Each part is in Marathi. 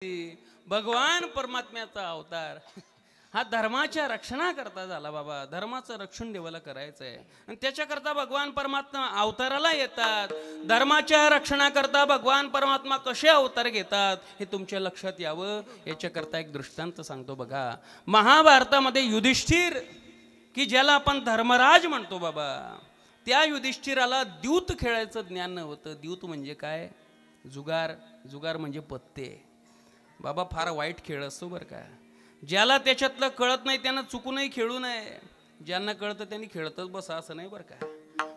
भगवान परमात्म्याचा अवतार हा धर्माच्या रक्षणाकरता झाला बाबा. धर्माचं रक्षण देवाला करायचंय आणि त्याच्याकरता भगवान परमात्मा अवताराला येतात. धर्माच्या रक्षणाकरता भगवान परमात्मा कसे अवतार घेतात हे तुमच्या लक्षात यावं याच्याकरता एक दृष्टांत सांगतो बघा. महाभारतामध्ये युधिष्ठिर की ज्याला आपण धर्मराज म्हणतो बाबा, त्या युधिष्ठिराला द्यूत खेळायचं ज्ञान नव्हतं. द्यूत म्हणजे काय? जुगार. जुगार म्हणजे पत्ते बाबा. फार वाईट खेळ असतो बरं का. ज्याला त्याच्यातलं कळत नाही त्यानं चुकूनही खेळू नये. ज्यांना कळतं त्यांनी खेळतच बसा असं नाही बरं का.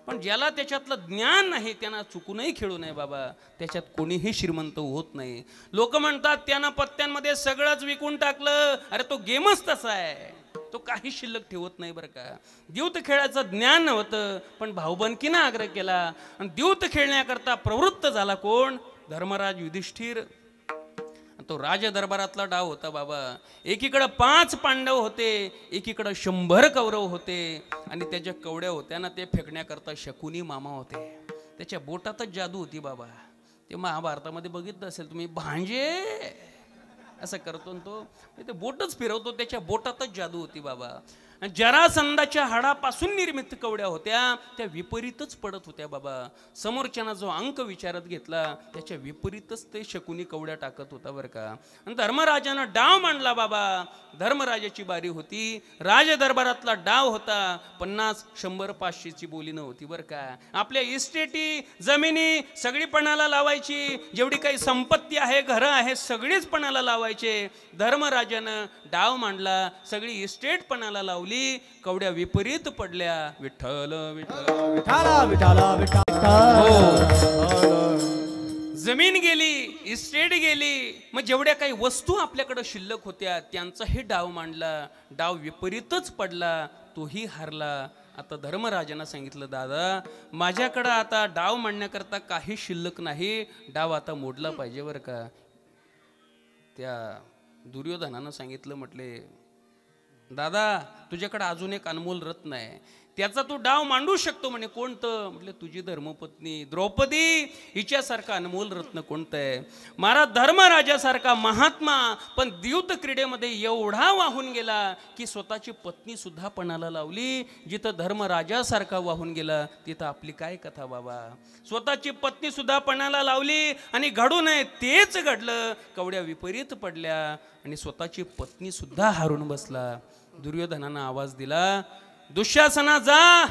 पण ज्याला त्याच्यातलं ज्ञान नाही त्यांना चुकूनही खेळू नये बाबा. त्याच्यात कोणीही श्रीमंत होत नाही. लोक म्हणतात त्यानं पत्त्यांमध्ये सगळंच विकून टाकलं. अरे तो गेमच तसा आहे, तो काही शिल्लक ठेवत नाही बरं का. द्यूत खेळायचं ज्ञान नव्हतं पण भाऊबंदकीनं आग्रह केला आणि द्यूत खेळण्याकरता प्रवृत्त झाला कोण? धर्मराज युधिष्ठिर. तो राज दरबारातला डाव होता बाबा. एकीकडे 5 पांडव होते, एकीकडे 100 कौरव होते आणि त्याच्या कवड्या होत्या ना ते फेकण्याकरता शकुनी मामा होते. त्याच्या बोटातच जादू होती बाबा. ते महाभारतामध्ये बघितलं असेल तुम्ही, भांजे असं करतो तो ते बोटच फिरवतो, त्याच्या बोटातच जादू होती बाबा. जरासंधाच्या हाडापासून निर्मित कवड्या होत्या, त्या विपरीतच पडत होत्या बाबा. समोरच्यानं जो अंक विचारत घेतला त्याच्या विपरीतच ते शकुनी कवड्या टाकत होता बरं का. आणि धर्मराजानं डाव मांडला बाबा. धर्मराजाची बारी होती. राज दरबारातला डाव होता. 50, 100, 500ची बोली नव्हती बरं का. आपल्या इस्टेटी जमिनी सगळी पणाला लावायची. जेवढी काही संपत्ती आहे, घरं आहे, सगळीच पणाला लावायचे. धर्मराजानं डाव मांडला, सगळी इस्टेट पणाला लावली. कवड्या विपरीत पडल्या. विठ्ठल विठ्ठल विठ्ठल विठ्ठल. जमीन गेली, इस्टेट गेली. मग जेवढ्या काही वस्तू आपल्याकडे शिल्लक होत्या त्यांचाही डाव मांडला. डाव विपरीतच पडला, तोही हारला. आता धर्मराजानं सांगितलं, दादा माझ्याकडं आता डाव मांडण्याकरता काही शिल्लक नाही, डाव आता मोडला पाहिजे बरं का. त्या दुर्योधनानं सांगितलं, म्हटले दादा तुझ्याकडे अजून एक अनमोल रत्न आहे, त्याचा तू डाव मांडू शकतो म्हणे. कोणतं? म्हटले तुझी धर्मपत्नी द्रौपदी. हिच्यासारखा अनमोल रत्न कोणतं आहे? महाराज धर्मराजासारखा महात्मा पण द्यूत क्रीडेमध्ये एवढा वाहून गेला की स्वतःची पत्नी सुद्धा पणाला लावली. जिथं धर्मराजासारखा वाहून गेला तिथं आपली काय कथा बाबा. स्वतःची पत्नी सुद्धा पणाला लावली आणि घडू नये तेच घडलं. कवड्या विपरीत पडल्या आणि स्वतःची पत्नी सुद्धा हारून बसला. दुर्योधनानं आवाज दिला, दुःशासना जा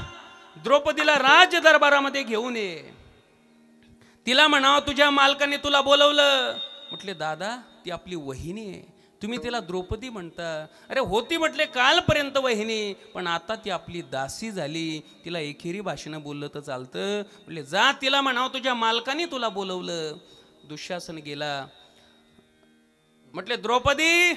द्रौपदीला राज दरबारामध्ये घेऊन ये. तिला म्हणावं तुझ्या मालकाने तुला बोलवलं. म्हटले दादा ती आपली वहिनी आहे, तुम्ही तिला द्रौपदी म्हणता. अरे होती म्हटले कालपर्यंत वहिनी, पण आता ती आपली दासी झाली. तिला एकेरी भाषेनं बोललं तर चालतं. म्हटले जा तिला म्हणावं तुझ्या मालकाने तुला बोलवलं. दुःशासन गेला. म्हटले द्रौपदी.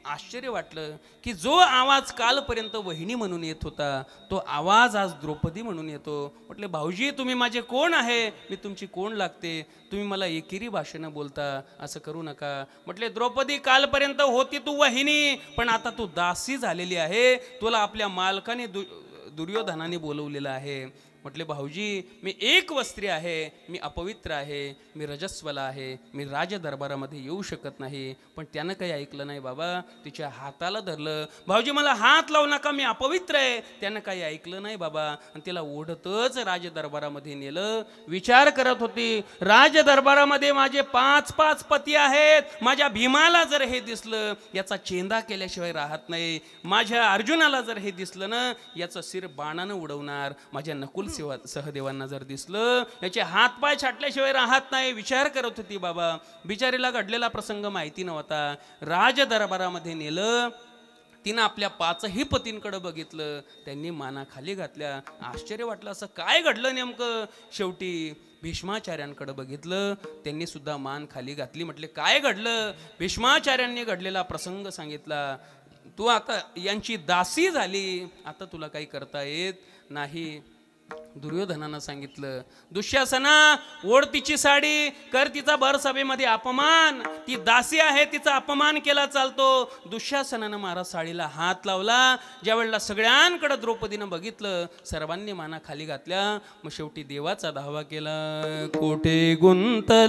आश्चर्य वाटलं की जो आवाज कालपर्यंत वहिनी म्हणून येत होता तो आवाज आज द्रौपदी म्हणून येतो. म्हटले भाऊजी तुम्ही माझे कोण आहे? मी तुमची कोण लागते? तुम्ही मला एकेरी भाषेनं बोलता, असं करू नका. म्हटले द्रौपदी कालपर्यंत होती तू वहिनी, पण आता तू दासी झालेली आहे. तुला आपल्या मालकाने दुर्योधनाने बोलवलेलं आहे. म्हटले भाऊजी मी एक वस्त्री आहे, मी अपवित्र आहे, मी रजस्वला आहे, मी राज दरबारामध्ये येऊ शकत नाही. पण त्यानं काही ऐकलं नाही बाबा. तिच्या हाताला धरलं. भाऊजी मला हात लावू नका, मी अपवित्र आहे. त्यानं काही ऐकलं नाही बाबा आणि तिला ओढतच राज दरबारामध्ये नेलं. विचार करत होती राज दरबारामध्ये माझे 5 पती आहेत. माझ्या भीमाला जर हे दिसलं याचा चेंदा केल्याशिवाय राहत नाही. माझ्या अर्जुनाला जर हे दिसलं ना याचं शिर बाणानं उडवणार. माझ्या नकुल सहदेवांना जर दिसलं याचे हातपाय छाटल्याशिवाय राहत नाही. विचार करत होती बाबा. बिचारीला घडलेला प्रसंग माहिती नव्हता. राज दरबारामध्ये नेलं. तिनं आपल्या 5ही पतींकडे बघितलं. त्यांनी माना खाली घातल्या. आश्चर्य वाटलं असं काय घडलं नेमकं. शेवटी भीष्माचार्यांकडे बघितलं. त्यांनी सुद्धा मान खाली घातली. म्हटले काय घडलं? भीष्माचार्यांनी घडलेला प्रसंग सांगितला. तू आता यांची दासी झाली, आता तुला काही करता येत नाही. दुर्योधनानं सांगितलं दुःशासना ओढ तिची साडी, कर तिचा भर सभेमध्ये अपमान. ती दासी आहे, तिचा अपमान केला चालतो. दुःशासनानं महाराज साडीला हात लावला. ज्या वेळेला सगळ्यांकडे द्रौपदीनं बघितलं सर्वांनी माना खाली घातल्या. मग शेवटी देवाचा धावा केला. कोठे गुंतलासी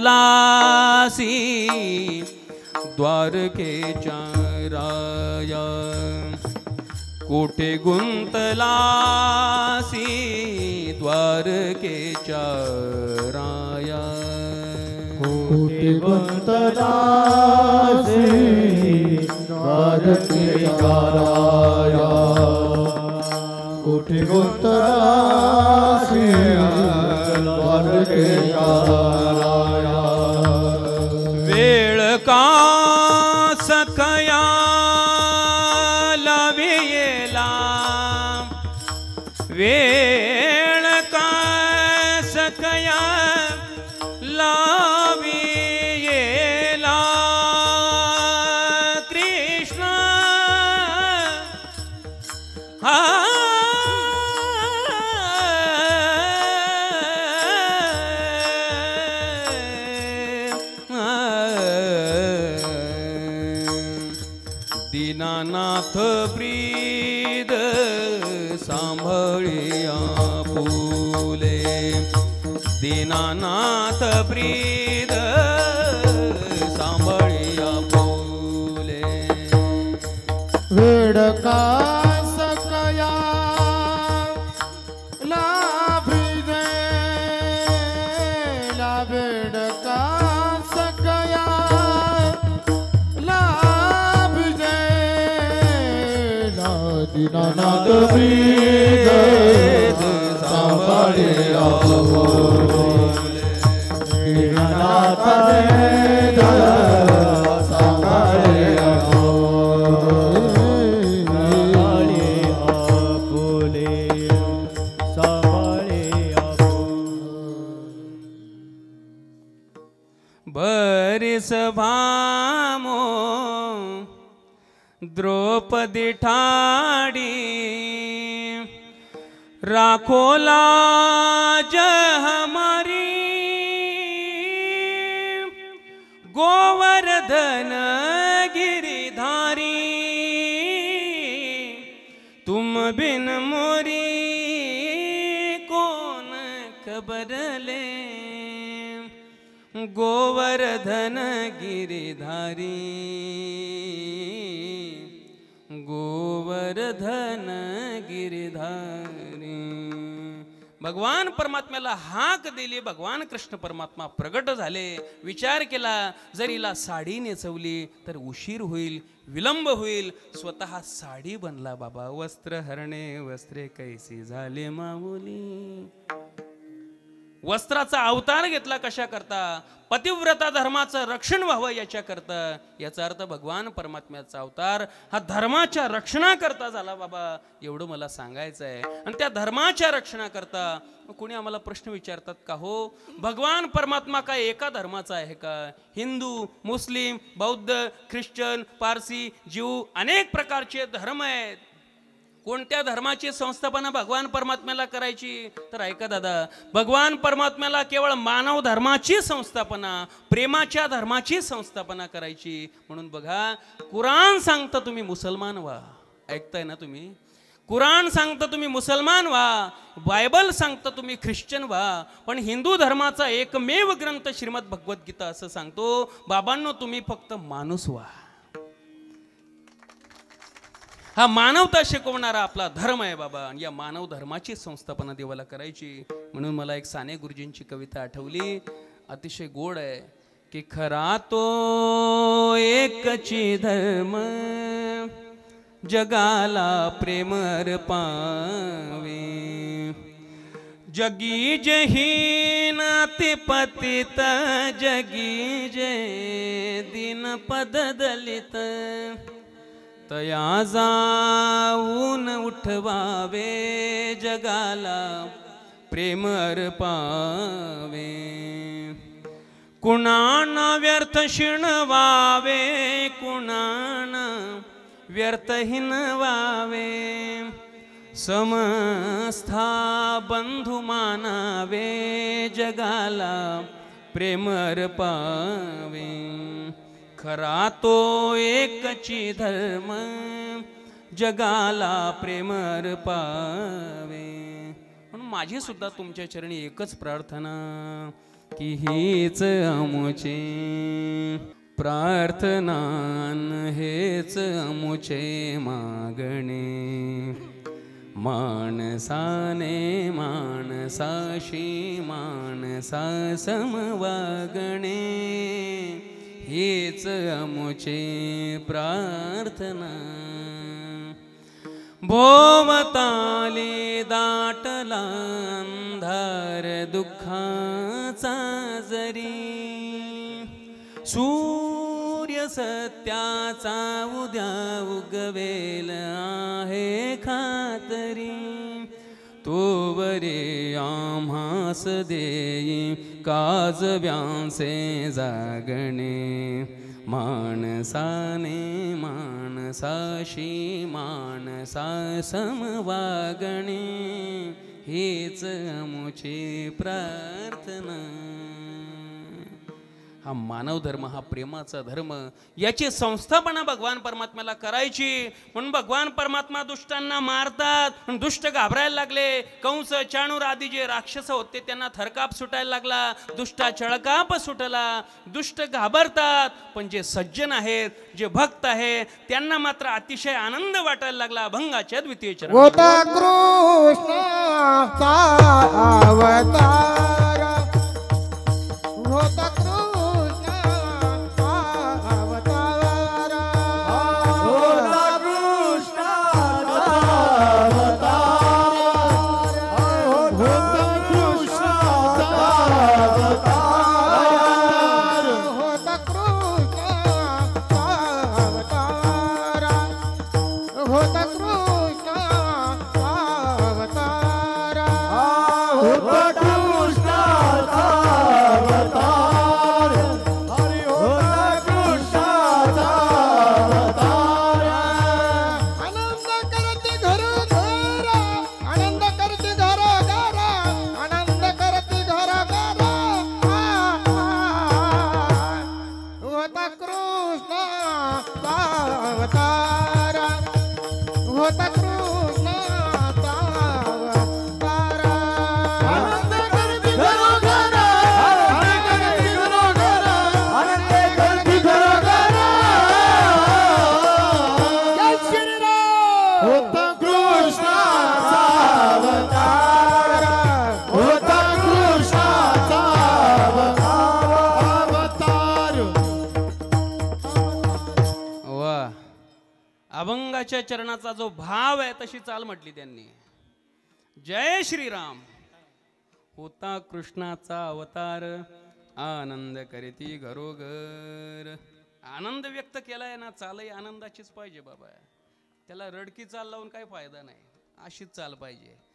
द्वारकेच्या राया कोठे गुंतलासी द्वारकेच्या राया कोठे गुंतलासी द्वारकेच्या राया कोठे गुंतलासी द्वारकेच्या राया वेळ का सखया लावेला वेळ का सखया लावेला कृष्ण हा दीनानाथ ब्रीद सांभाळिया फुले दीनानाथ ब्रीद सांभाळिया फुले वेड का सकया लाभिजे ला वेड का सकया दीनानाथ ब्रीद सांभाळिया फुले दीनानाथ ब्रीद सांभाळिया फुले सांभाळिया बरीस भामो द्रौपदी ठाडी राखो लाज हमारी गोवर्धन गिरिधारी तुम बिन मोरी कौन खबर ले गोवर्धन गिरिधारी गोवर्धन गिरिधारी भगवान परमात्म्याला हाक दिली भगवान कृष्ण परमात्मा प्रगट झाले विचार केला जर हिला साडी नेसवली तर उशीर होईल विलंब होईल स्वतः साडी बनला बाबा वस्त्र हरणे वस्त्रे कैसी झाले माऊली वस्त्राचा अवतार घेतला कशा करता पतिव्रता धर्माचं रक्षण व्हावं याच्या करता याचा अर्थ भगवान परमात्म्याचा अवतार हा धर्माच्या रक्षणाकरता झाला बाबा एवढं मला सांगायचं आहे आणि त्या धर्माच्या रक्षणाकरता कोणी आम्हाला प्रश्न विचारतात का हो भगवान परमात्मा काय एका धर्माचा आहे का हिंदू मुस्लिम बौद्ध ख्रिश्चन पारसी ज्यू अनेक प्रकारचे धर्म आहेत कोणत्या धर्माची संस्थापना भगवान परमात्म्याला करायची तर ऐका दादा भगवान परमात्म्याला केवळ मानव धर्माची संस्थापना प्रेमाच्या धर्माची संस्थापना करायची म्हणून बघा कुराण सांगतं तुम्ही मुसलमान व्हा ऐकताय ना तुम्ही कुराण सांगतं तुम्ही मुसलमान व्हा बायबल सांगतं तुम्ही ख्रिश्चन व्हा पण हिंदू धर्माचा एकमेव ग्रंथ श्रीमद भगवद्गीता असं सांगतो बाबांनो तुम्ही फक्त माणूस व्हा हा मानवता शिकवणारा आपला धर्म आहे बाबा आणि या मानव धर्माची संस्थापना देवाला करायची म्हणून मला एक साने गुरुजींची कविता आठवली अतिशय गोड आहे की खरा तो एकची धर्म जगाला प्रेम अर्पावे जगी जहीन अति पतित जगी जय दिन पद दलित तया जाऊन उठवावे जगाला प्रेम अर्पावे कुणाना व्यर्थ शिणवावे कुणाना व्यर्थ हिनवावे समस्था बंधू मानावे जगाला प्रेम अर्पावे खरा तो एकची धर्म जगाला प्रेम अर्पावे म्हणून माझी सुद्धा तुमच्या चरणी एकच प्रार्थना की हीच आमचे प्रार्थनान हेच अमुचे मागणे माणसाने माणसाशी माणसा समवागणे हेच अमुचे प्रार्थना भोवताली दाटला अंधार दुःखाचा जरी सूर्य सत्याचा उद्या उगवेल आहे खातरी तोवरे आम्हास देई काजव्यांचे जागणे माणसाने माणसाशी माणसा समवागणे हेच अमुची प्रार्थना हा मानव धर्म हा प्रेमाचा धर्म याची संस्थापना भगवान परमात्म्याला करायची म्हणून भगवान परमात्मा दुष्टांना मारतात दुष्ट घाबरायला लागले कंस चाणूर आदी जे राक्षस होते त्यांना थरकाप सुटायला लागला दुष्टा चळकाप सुटला दुष्ट घाबरतात पण जे सज्जन आहेत जे भक्त आहेत त्यांना मात्र अतिशय आनंद वाटायला लागला अभंगाच्या द्वितीय चरण होता कृष्णाचा अवतार होता अभंगाच्या चरणाचा जो भाव आहे तशी चाल म्हटली त्यांनी जय श्रीराम होता कृष्णाचा अवतार आनंद करीती घरोघर आनंद व्यक्त केलाय ना चालही आनंदाचीच पाहिजे बाबा त्याला रडकी चाल लावून काही फायदा नाही अशीच चाल पाहिजे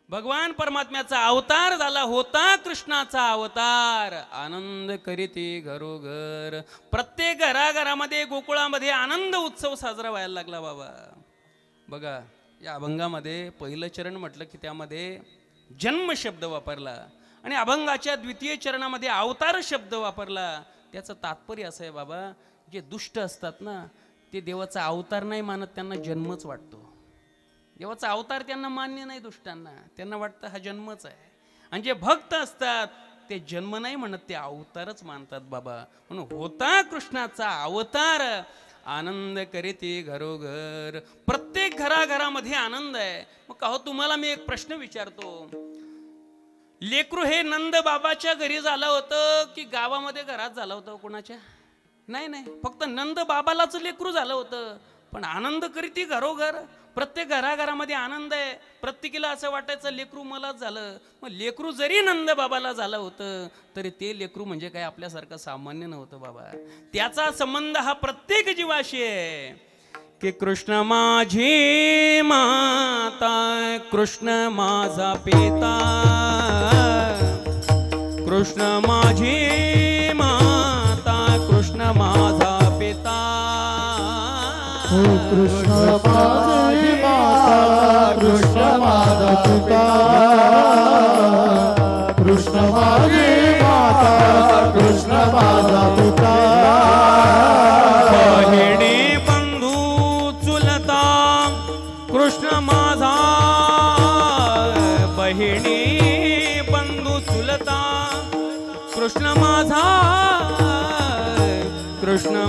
भगवान परमात्म्याचा अवतार झाला होता कृष्णाचा अवतार आनंद करीती घरोघर प्रत्येक घराघरामध्ये गोकुळामध्ये आनंद उत्सव साजरा व्हायला लागला बाबा बघा या अभंगामध्ये पहिलं चरण म्हटलं की त्यामध्ये जन्म शब्द वापरला आणि अभंगाच्या द्वितीय चरणामध्ये अवतार शब्द वापरला त्याचं तात्पर्य असं आहे बाबा जे दुष्ट असतात ना ते देवाचा अवतार नाही मानत त्यांना जन्मच वाटतो देवाचा अवतार त्यांना मान्य नाही दुष्टांना त्यांना वाटतं हा जन्मच आहे आणि जे भक्त असतात ते जन्म नाही म्हणत ते अवतारच मानतात बाबा म्हणून होता कृष्णाचा अवतार आनंद करीती घरोघर प्रत्येक घराघरामध्ये आनंद आहे मग का हो तुम्हाला मी एक प्रश्न विचारतो लेकरू हे नंद बाबाच्या घरी झालं होतं की गावामध्ये घरात झालं होतं कोणाच्या नाही नाही फक्त नंद बाबालाच लेकरू झालं होतं पण आनंद करीती घरोघर प्रत्येक घराघरामध्ये आनंद आहे प्रत्येकीला असं वाटायचं लेकरू मलाच झालं मग लेकरू जरी नंद बाबाला झालं होतं तरी ते लेकरू म्हणजे काय आपल्यासारखं सामान्य नव्हतं बाबा त्याचा संबंध हा प्रत्येक जीवाशी आहे की कृष्ण माझी माता कृष्ण माझा पिता कृष्ण माझी माता कृष्ण माझा पिता कृष्ण माझी माता कृष्ण माझा पिता कृष्ण माझी माता कृष्ण माझा पिता बहिणी बंधू चुलता कृष्ण माझा बहिणी बंधू चुलता कृष्ण माझा कृष्ण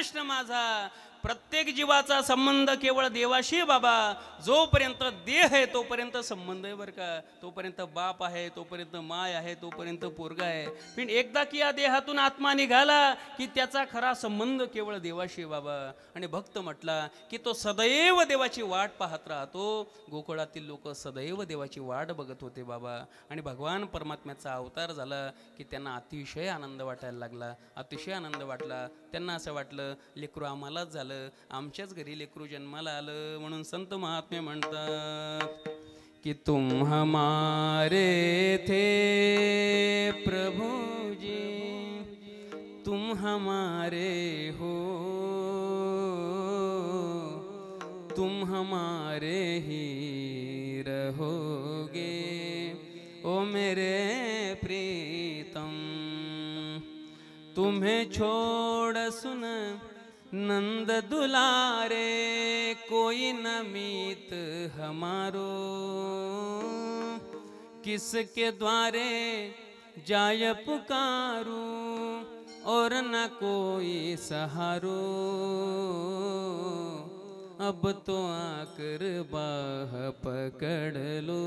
कृष्ण माझा. प्रत्येक जीवाचा संबंध केवळ देवाशी बाबा. जोपर्यंत देह आहे तोपर्यंत संबंध आहे बरं का. तोपर्यंत बाप आहे, तोपर्यंत माय आहे, तोपर्यंत पोरगा आहे. पण एकदा की या देहातून आत्मा निघाला की त्याचा खरा संबंध केवळ देवाशी बाबा. आणि भक्त म्हटला की तो सदैव देवाची वाट पाहत राहतो. गोकुळातील लोक सदैव देवाची वाट बघत होते बाबा. आणि भगवान परमात्म्याचा अवतार झाला की त्यांना अतिशय आनंद वाटायला लागला. अतिशय आनंद वाटला. त्यांना असं वाटलं लेकरू आम्हालाच झालं, आमच्याच घरी लेकरू जन्माला आलं. म्हणून संत महात्मे म्हणतात कि तुम हमारे थे प्रभु जी, तुम हमारे हो, तुम हमारे ही रहोगे ओ मेरे प्रीतम. तुम्हें छोड़ सुन नंद दुलारे, कोई न मीत हमारो, किसके द्वारे जाय पुकारू, और न कोई सहारो. अब तो आकर बाह पकड़ लो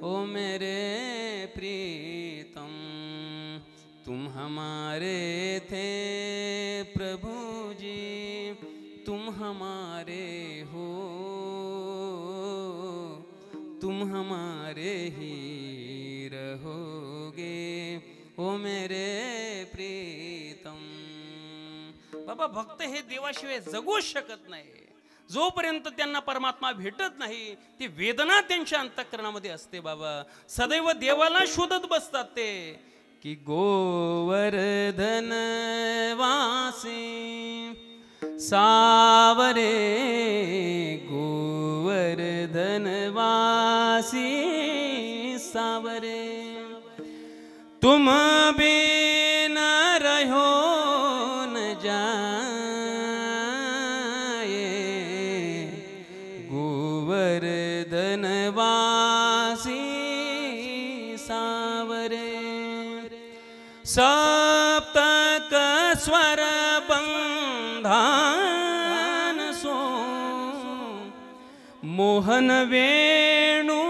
ओ मेरे प्रीतम. तुम हमारे थे प्रभु जी, तुम हमारे हो, तुम हमारे ही रहोगे ओ मेरे प्रीतम. बाबा भक्त हे देवाशिवाय जगूच शकत नाही. जोपर्यंत त्यांना परमात्मा भेटत नाही ती वेदना त्यांच्या अंतःकरणामध्ये असते बाबा. सदैव देवाला शोधत बसतात ते कि गोवर्धन वासी सावरे, गोवर्धन वासी सावरे. तुम बिन रहो न जाए, गोवर्धन वासी सावरे. सप्तक स्वर बंधान सो, मोहन वेणु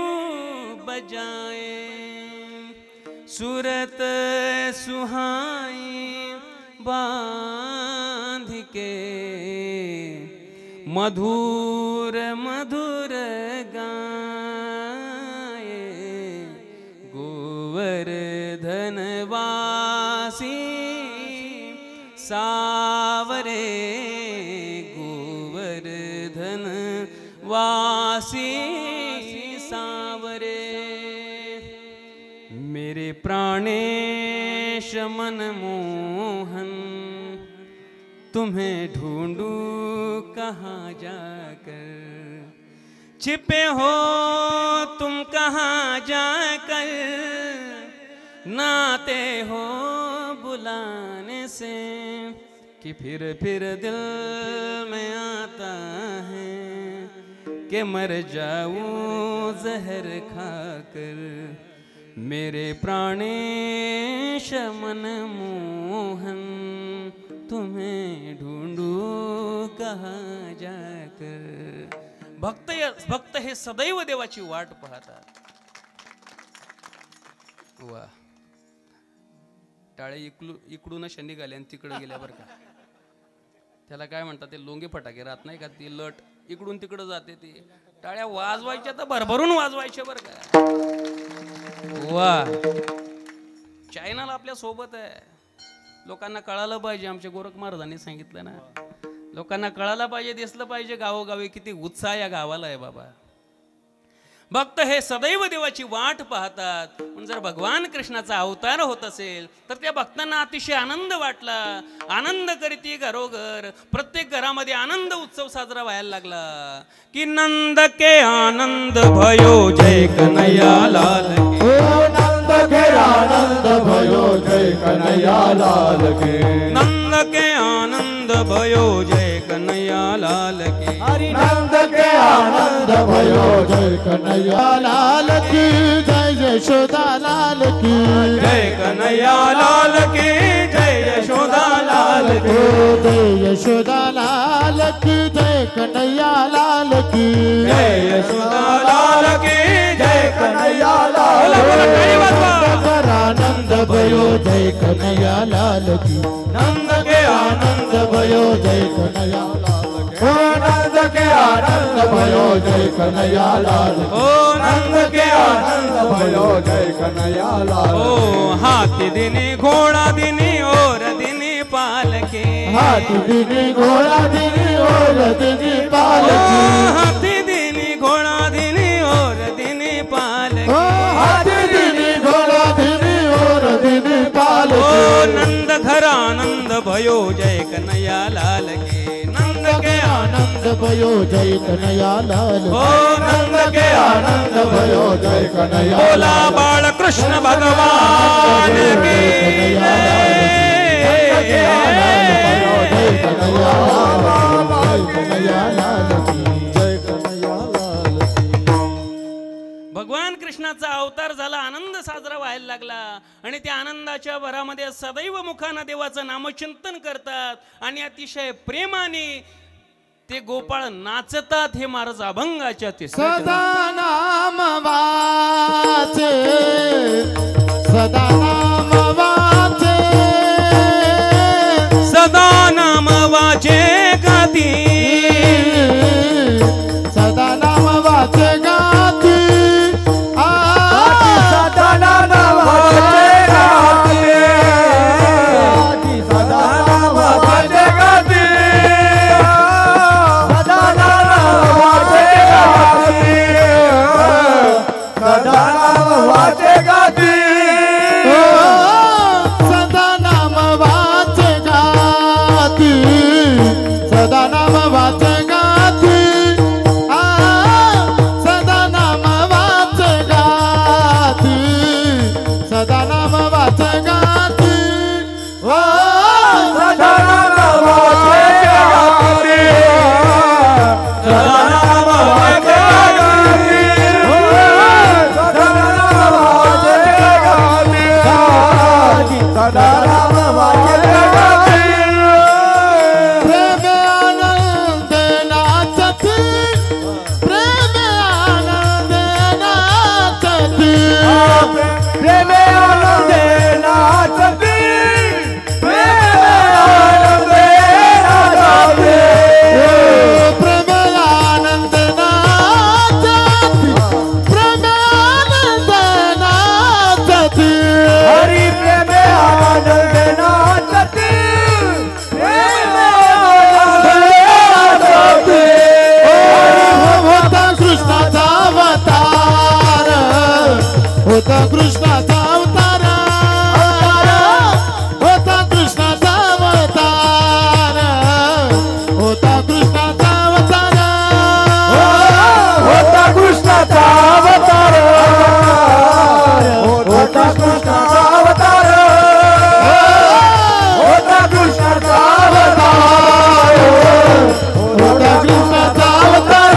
बजाए. सूरत सुहाई बांध के, मधुर मधुर गाए. गोवर्धन वासी सावरे, गोवर्धन वासी सावरे. मेरे प्राणेश मनमोहन, तुम्हें ढूंढूं कहाँ जाकर. छिपे हो तुम कहाँ जाकर, नाते हो बुलाने से. कि फिर दिल में आता है कि मर जाऊं जहर खाकर. मेरे प्राणेश मनमोहन, तुम्हें ढूंढूं कहाँ जाकर. भक्त हे सदैव देवाची वाट पाहतात. वा, टाळे इकडून शनी गाले आणि तिकडे गेल्या बरं का. त्याला काय म्हणतात ते लोंगे फटाके राहत नाही का, ती लट इकडून तिकडं जाते. ती टाळ्या वाजवायच्या तर भरभरून वाजवायच्या बरं का. वा, चायनाला आपल्या सोबत आहे. लोकांना कळालं पाहिजे, आमच्या गोरख महाराजांनी सांगितलं ना, लोकांना कळायला पाहिजे, दिसलं पाहिजे गावोगावी किती उत्साह या गावाला आहे बाबा. भक्त हे सदैव देवाची वाट पाहतात. पण जर भगवान कृष्णाचा अवतार होत असेल तर त्या भक्तांना अतिशय आनंद वाटला. आनंद करीती घरोघर, प्रत्येक घरामध्ये आनंद उत्सव साजरा व्हायला लागला. की नंद के आनंद भयो जय कन्हैया लाल की. नंद के आनंद भयो जय कन्हैया लाल की. नंद के आनंद भयो जय कन्हैया लाल की. नंद के आनंद भयो जय कन्हैया लाल की. जय जय यशोदा लाल की जय कन्हैया लाल की जय यशोदा लाल की जय यशोदा लाल की जय कन्हैया लाल की जय यशोदा लाल की जय कन्हैया लाल आनंद भयो जय कन्हैया लाल की नंद के आनंद भयो जय कन्हैया लाल की नंद के आनंद भयो जय कन्हैया लाल ओ नंद के आनंद भयो जय कन्हैया लाल ओ हाथी दिनी घोड़ा दिनी और दिनी पालके हाथी दिनी घोड़ा दिनी और दिनी पालकी हाथी दिनी घोड़ा दिनी और दिनी पालके हाथी दिनी घोड़ा दिनी और दिनी पालकी ओ नंद घर आनंद भयो जय कन्हैया लाल के नंद के आनंद भयो जय कन्हैया लाल ओ नंद के आनंद भयो जय कन्हैया बोला बाल कृष्ण भगवान की भगवान कृष्णाचा अवतार झाला, आनंद साजरा व्हायला लागला आणि त्या आनंदाच्या भरामध्ये सदैव मुखानं देवाचं नामचिंतन करतात आणि अतिशय प्रेमाने ते गोपाळ नाचतात. हे महाराज अभंगाच्या सदा नाम वाचे सदा नाम वाचे सदा नाम वाचे गाती सदा नाम वाचे गाती सदा नाम वाचे गाती सदा नाम वाचे गाती सदा नाम वाचे गाती सदा नाम वाचे गाती सदा नाम वाचे गाती सदा नाम वाचे गाती सदा नाम वाचे गाती सदा नाम वाचे गाती सदा नाम वाचे गाती सदा नाम वाचे गाती सदा नाम वाचे गाती सदा नाम वाचे गाती प्रेम आनंद नाचती प्रेम आनंद नाचती प्रेम आनंद नाचती प्रेम आनंद नाचती प्रेम आनंद नाचती प्रेम आनंद नाचती हरी प्रेम आनंद नाचती प्रेम आनंद नाचती होता कृष्णाचा अवतार होता कृष्णाचा अवतार होता कृष्णाचा अवतार होता कृष्णाचा अवतार होता कृष्णाचा अवतार होता कृष्णाचा अवतार होता कृष्णाचा अवतार होता कृष्णाचा अवतार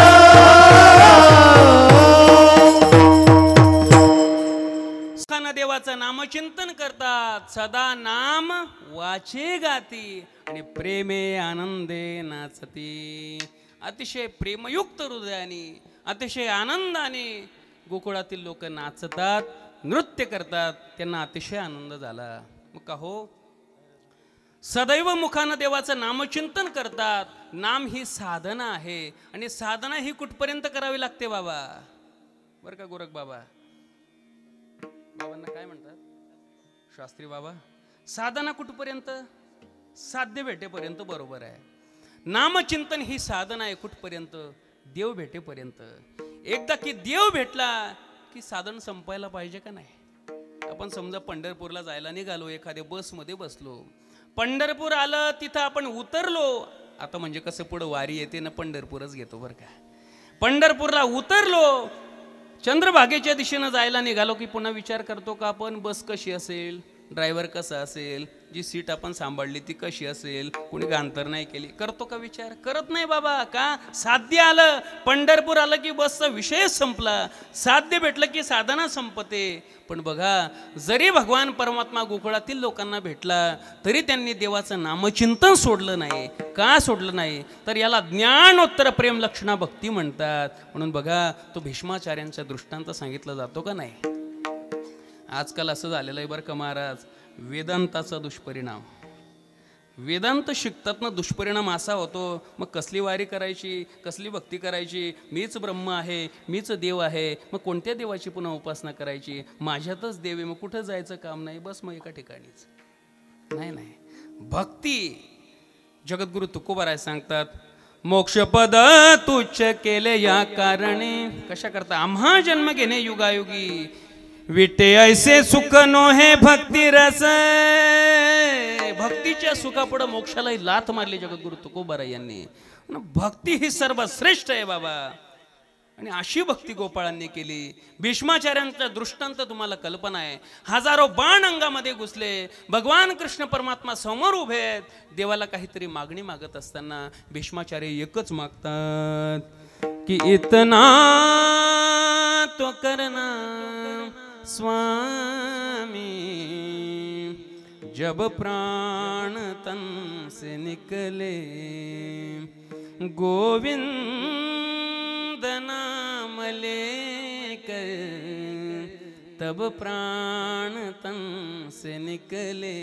मुखानं देवाचं नामचिंतन करतात, सदा नाम वाचे गाती आणि प्रेमे आनंदे नाचती. अतिशय प्रेमयुक्त हृदयाने अतिशय आनंदाने गोकुळातील लोक नाचतात, नृत्य करतात, त्यांना अतिशय आनंद झाला. मग का हो, सदैव मुखानं देवाचं नामचिंतन करतात. नाम ही साधना आहे आणि साधना ही कुठपर्यंत करावी लागते बाबा, बरं का गोरख बाबा, बाबांना काय म्हणतात शास्त्री बाबा, साधना कुठपर्यंत, साध्य भेटेपर्यंत, बरोबर आहे. नामचिंतन ही साधना आहे कुठपर्यंत, देव भेटेपर्यंत. एकदा की देव भेटला की साधन संपायला पाहिजे का नाही. आपण समजा पंढरपूरला जायला निघालो, एखाद्या बसमध्ये बसलो, पंढरपूर आलं, तिथं आपण उतरलो. आता म्हणजे कसं पुढं वारी येते ना, पंढरपूरच घेतो बरं का. पंढरपूरला उतरलो, चंद्रभागेच्या दिशेनं जायला निघालो की पुन्हा विचार करतो का आपण बस कशी असेल, ड्रायव्हर कसा असेल, जी सीट आपण सांभाळली ती कशी असेल, कोणी गांतर नाही केली, करतो का विचार? करत नाही बाबा. का? साध्य आलं, पंढरपूर आलं की बसचा विषय संपला. साध्य भेटलं की साधना संपते. पण बघा, जरी भगवान परमात्मा गोकुळातील लोकांना भेटला तरी त्यांनी देवाचं नामचिंतन सोडलं नाही. का सोडलं नाही? तर याला ज्ञानोत्तर प्रेम लक्षणा भक्ती म्हणतात. म्हणून बघा, तो भीष्माचार्यांचा दृष्टांत सांगितला जातो का नाही? आजकाल असं झालेलं आहे बरं का महाराज, वेदांताचा दुष्परिणाम. वेदांत शिकतात ना, दुष्परिणाम असा होतो, मग कसली वारी करायची, कसली भक्ती करायची, मीच ब्रह्म आहे, मीच देव आहे, मग कोणत्या देवाची पुन्हा उपासना करायची, माझ्यातच देव आहे, मग कुठं जायचं काम नाही, बस मग एका ठिकाणीच. नाही नाही, भक्ती. जगद्गुरु तुकोबाराय सांगतात, मोक्षपद तुच्छ केले या कारणे. कशा करता? आम्हा जन्म घेणे युगायुगी, विटे ऐसे सुख नो हे भक्ती रस. भक्तीच्या सुखापुढे मोक्षाला लाथ मारली जगद्गुरु तुकोबाराय यांनी. भक्ती ही सर्वश्रेष्ठ आहे बाबा. आणि अशी भक्ती गोपाळांनी केली. भीष्माचार्यांचा दृष्टांत तुम्हाला कल्पना आहे. हजारो बाण अंगामध्ये घुसले, भगवान कृष्ण परमात्मा समोर उभे आहेत. देवाला काहीतरी मागणी मागत असताना भीष्माचार्य एकच मागतात की इतना तो करना स्वामी, जब प्राण तन से निकले, गोविंद नाम लेकर तब प्राण तन से निकले.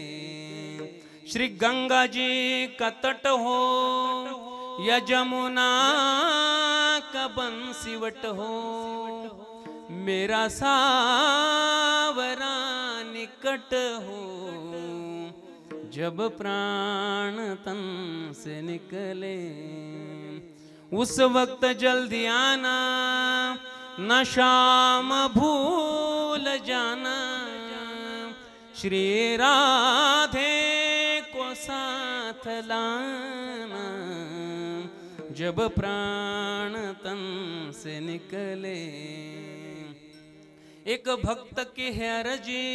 श्री गंगा जी का तट हो या जमुना का बंसीवट हो, मेरा सावरा निकट हो, जब प्राण तन से निकले. उस वक्त जल्दी आना, न शाम भूल जाना, श्री राधे को साथ लाना, जब प्राण तन से निकले. एक भक्त की है अर्जी,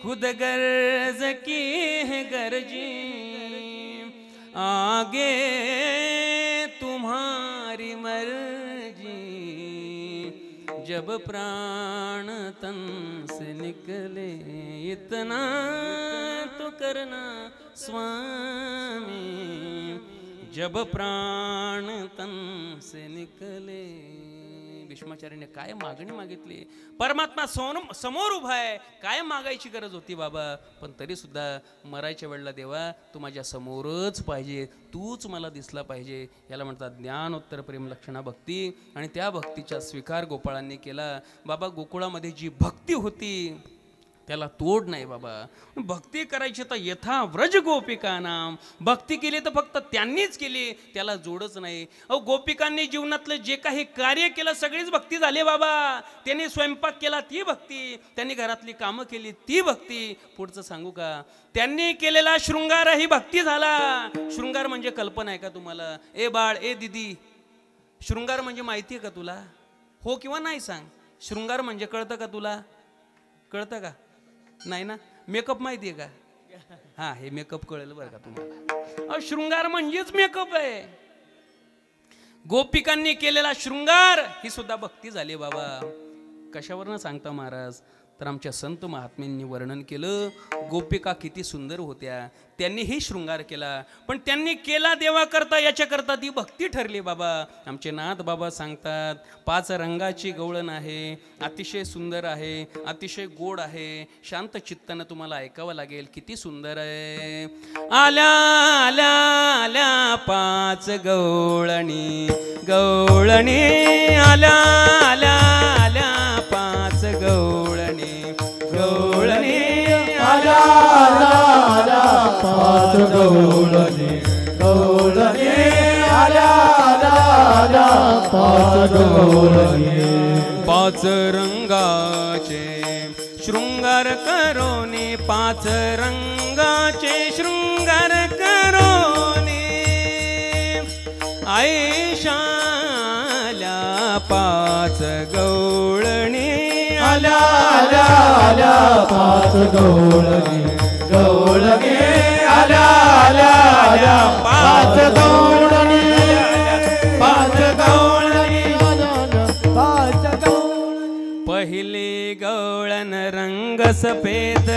खुद गर्ज की है गर्जी, आगे तुम्हारी मर्जी, जब प्राण तन से निकले. इतना तो करना स्वामी, जब प्राण तन से निकले. भीष्माचार्याने काय मागणी मागितली? परमात्मा समोर उभा आहे, काय मागायची गरज होती बाबा? पण तरी सुद्धा मरायच्या वेळेला, देवा तू माझ्या समोरच पाहिजे, तूच मला दिसला पाहिजे. याला म्हणतात ज्ञानोत्तर प्रेम लक्षणा भक्ती. आणि त्या भक्तीचा स्वीकार गोपाळांनी केला. बाबा, गोकुळामध्ये जी भक्ती होती त्याला तोड नाही बाबा. भक्ती करायची तर यथा व्रज गोपिका नाम. भक्ती केली तर फक्त त्यांनीच केली, त्याला जोडच नाही. अहो, गोपिकांनी जीवनातलं जे काही कार्य केलं सगळीच भक्ती झाली बाबा. त्यांनी स्वयंपाक केला ती भक्ती, त्यांनी घरातली कामं केली ती भक्ती. पुढचं सांगू का? त्यांनी केलेला शृंगार ही भक्ती झाला. शृंगार म्हणजे कल्पना आहे का तुम्हाला? ए बाळ, ए दिदी, शृंगार म्हणजे माहिती आहे का तुला? हो किंवा नाही सांग. शृंगार म्हणजे कळतं का तुला? कळतं का? नाही ना? मेकअप माहिती आहे का? हा, हे मेकअप कळेल बरं का तुम्हाला. शृंगार म्हणजेच मेकअप आहे. गोपिकांनी केलेला शृंगार ही सुद्धा भक्ती झाली बाबा. कशावरनं सांगता महाराज? तर आमच्या संत महात्म्यांनी वर्णन केलं. गोपिका किती सुंदर होत्या, त्यांनीही शृंगार केला. पण त्यांनी केला देवा करता, याच्या करता ती भक्ती ठरली बाबा. आमचे नाथ बाबा सांगतात, 5 रंगाची गवळण आहे, अतिशय सुंदर आहे, अतिशय गोड आहे. शांत चित्तानं तुम्हाला ऐकावं लागेल, किती सुंदर आहे. आल्या आल्या आल्या 5 गवळणी, गवळणी आल्या आल्या आल्या 5 गवळणी, गवळणी आल्या आल्या आल्या 5 गवळणी, गवळणी आल्या आल्या आल्या 5 गवळणी. 5 रंगाचे शृंगार करोनी, 5 रंगाचे शृंगार करोनी, आयशाल्या 5 गवळणी, आल्या आल्या आल्या पाच गवळणी गवळणी आल्या आल्या आल्या पाच गवळणी पाच गवळणी पाच गवळणी पहिली गवळण रंग सफेद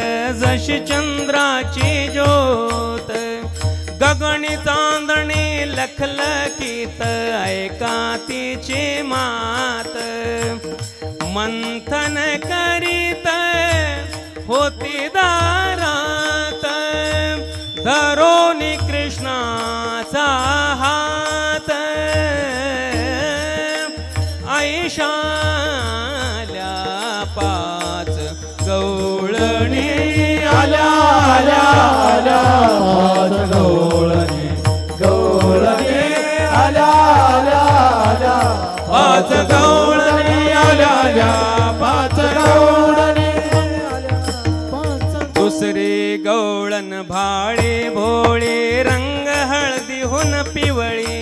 जशी चंद्राची ज्योत गगनी चांदणी लखलखीत ऐका तिची मात मंथन करीत होती दारात धरोनी कृष्णाचा हात आईशाल्या पाच गवळणी आल्या आल्या आल्या पाच गवळणी गवळणी आल्या आल्या आल्या पाच गवळणी आल्या आल्या पाच गवळणी दुसरी गवळण भाळे भोळे रंग हळदीहून पिवळी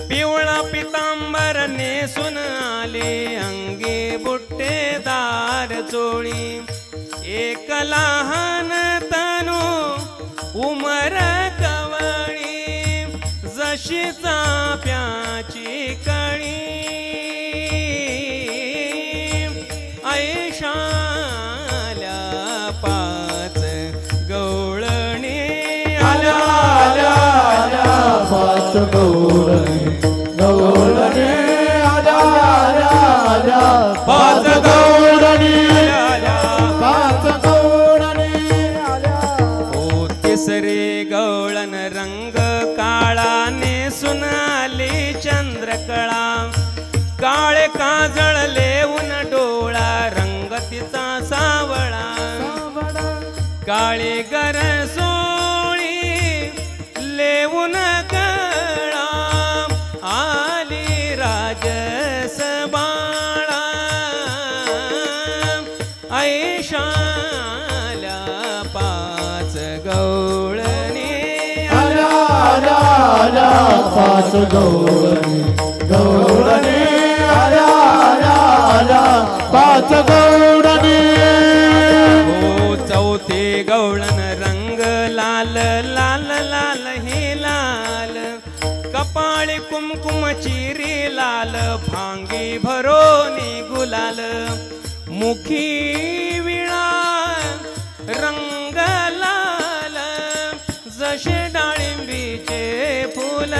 पिवळा पितांबर नेसून आले अंगी बुट्टेदार चोळी एक लहान तनू उमर कवळी जशी चाफ्याची कळी ऐशाल्या पाच गवळणी आल्या आल्या आल्या पाच गवळणी गवळणी आल्या आल्या आल्या पाच गवळणी पाच गवळणी आल्या ओ तिसरी गवळण रंग काळा नेसून आली चंद्रकळा काळे काजळ लेऊन डोळा रंग तिचा सावळा काळी गरसोळी लेऊन कळा आली राजस बाळा ऐशाल्या पाच गवळणी आल्या आल्या आल्या पाच गवळणी गवळणी आल्या आल्या आल्या पाच गवळणी हो चौथी गवळण रंग लाल लाल लाल ही लाल कपाळी कुमकुम चिरी लाल भांगी भरोनी गुलाल मुखी विळा रंग लाल जसे डाळिंबीचे फुल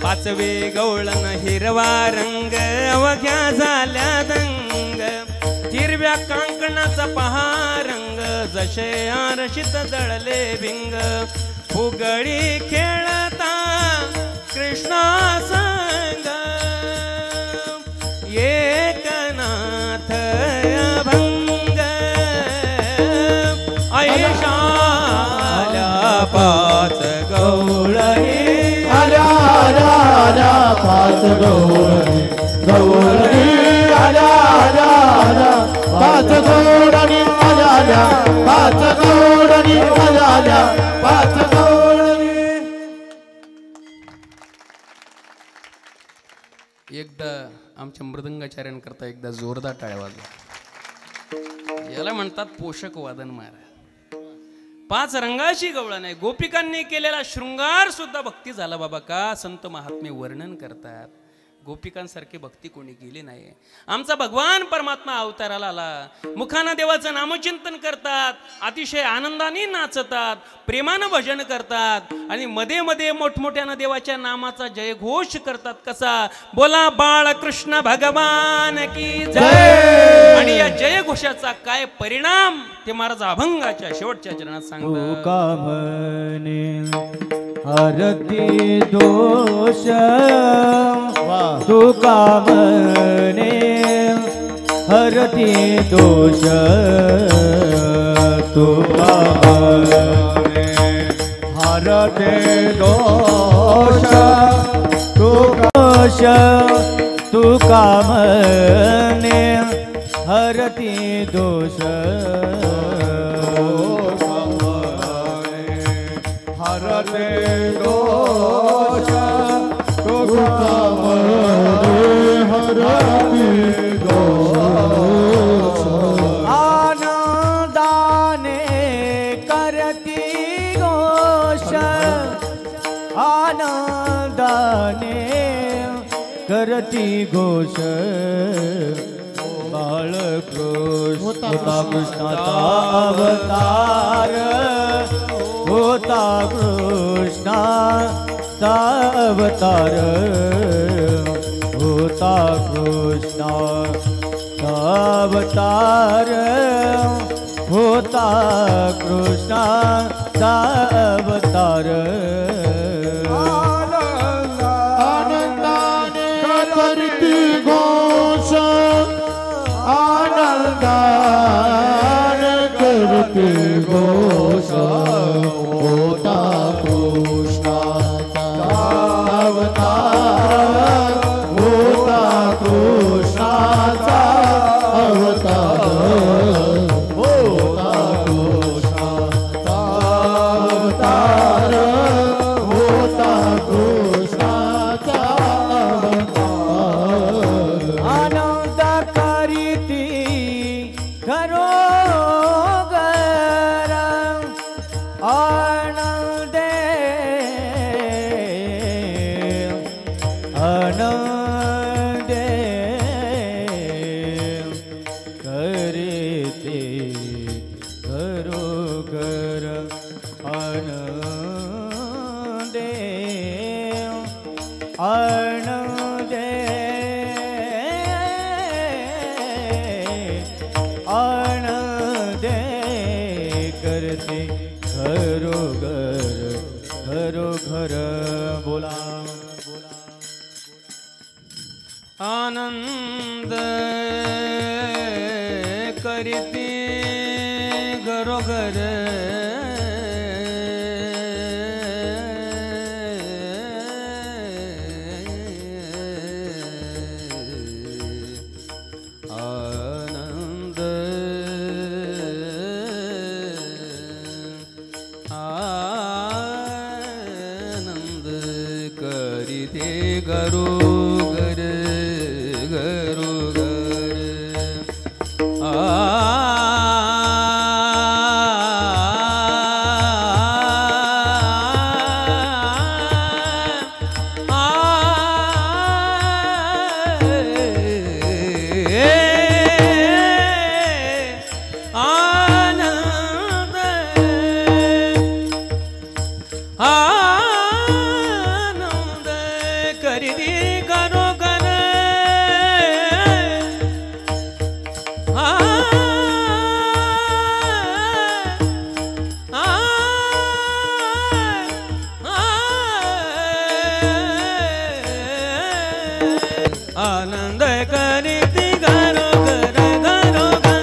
पाचवे गवळण हिरवा रंग अवघ्या झाल्या दंग हिरव्या कांकणाचा पहा रंग जसे आरशीत जळले भिंग फुगडी खेळता कृष्णा संग एकनाथ अभंग ऐशाल्या पाच गवळणी आल्या आल्या आल्या पाच गवळणी गवळणी आल्या आल्या आल्या पाच गवळणी आल्या आल्या पाच गवळणी आल्या आल्या पाच गवळणी एकदा आमच्या मृदंगाचार्यांकरता एकदा जोरदार टाळ्या वाजवा याला म्हणतात पोषक वादन महाराज पाच रंगाची गवळण आहे गोपिकांनी केलेला शृंगार सुद्धा भक्ती झाला बाबा का संत महात्मे वर्णन करतात गोपिकांसारखी भक्ती कोणी केली नाही आमचा भगवान परमात्मा अवताराला आला मुखानं देवाचं नामचिंतन करतात अतिशय आनंदाने नाचतात प्रेमानं भजन करतात आणि मध्ये मध्ये मोठमोठ्यानं देवाच्या नामाचा जयघोष करतात कसा बोला बाळकृष्ण भगवान की जय आणि या जयघोषाचा काय परिणाम ते महाराज अभंगाच्या शेवटच्या चरणात सांगतात कामने हरती दोष तू कामने हरती दोष तू कामने हरते दोष तू कामने हरती दोष हरते दोष तू आनंदाने करती घोष आनंदाने करती घोष बाळकृष्ण होता कृष्णाचा अवतार होता कृष्णाचा अवतार होता कृष्णाचा अवतार होता कृष्णाचा अवतार आनंदाने करती घोष आनंदाने करती घोष होता कृष्णाचा अवतार होता कृष्णाचा अवतार होता कृष्णाचा अवतार होता कृष्णाचा अवतार आनंद करीती घरोघर आनंदे आनंदे करीती घरोघर आनंदे आनंदे आनंदे करते घरोघर बोला आनंद करीती घरोघर आनंद आनंद करीते घरोघर घरोघर आनंद आनंद करीती घरोघर आनंद करीती घरोघर घरोघर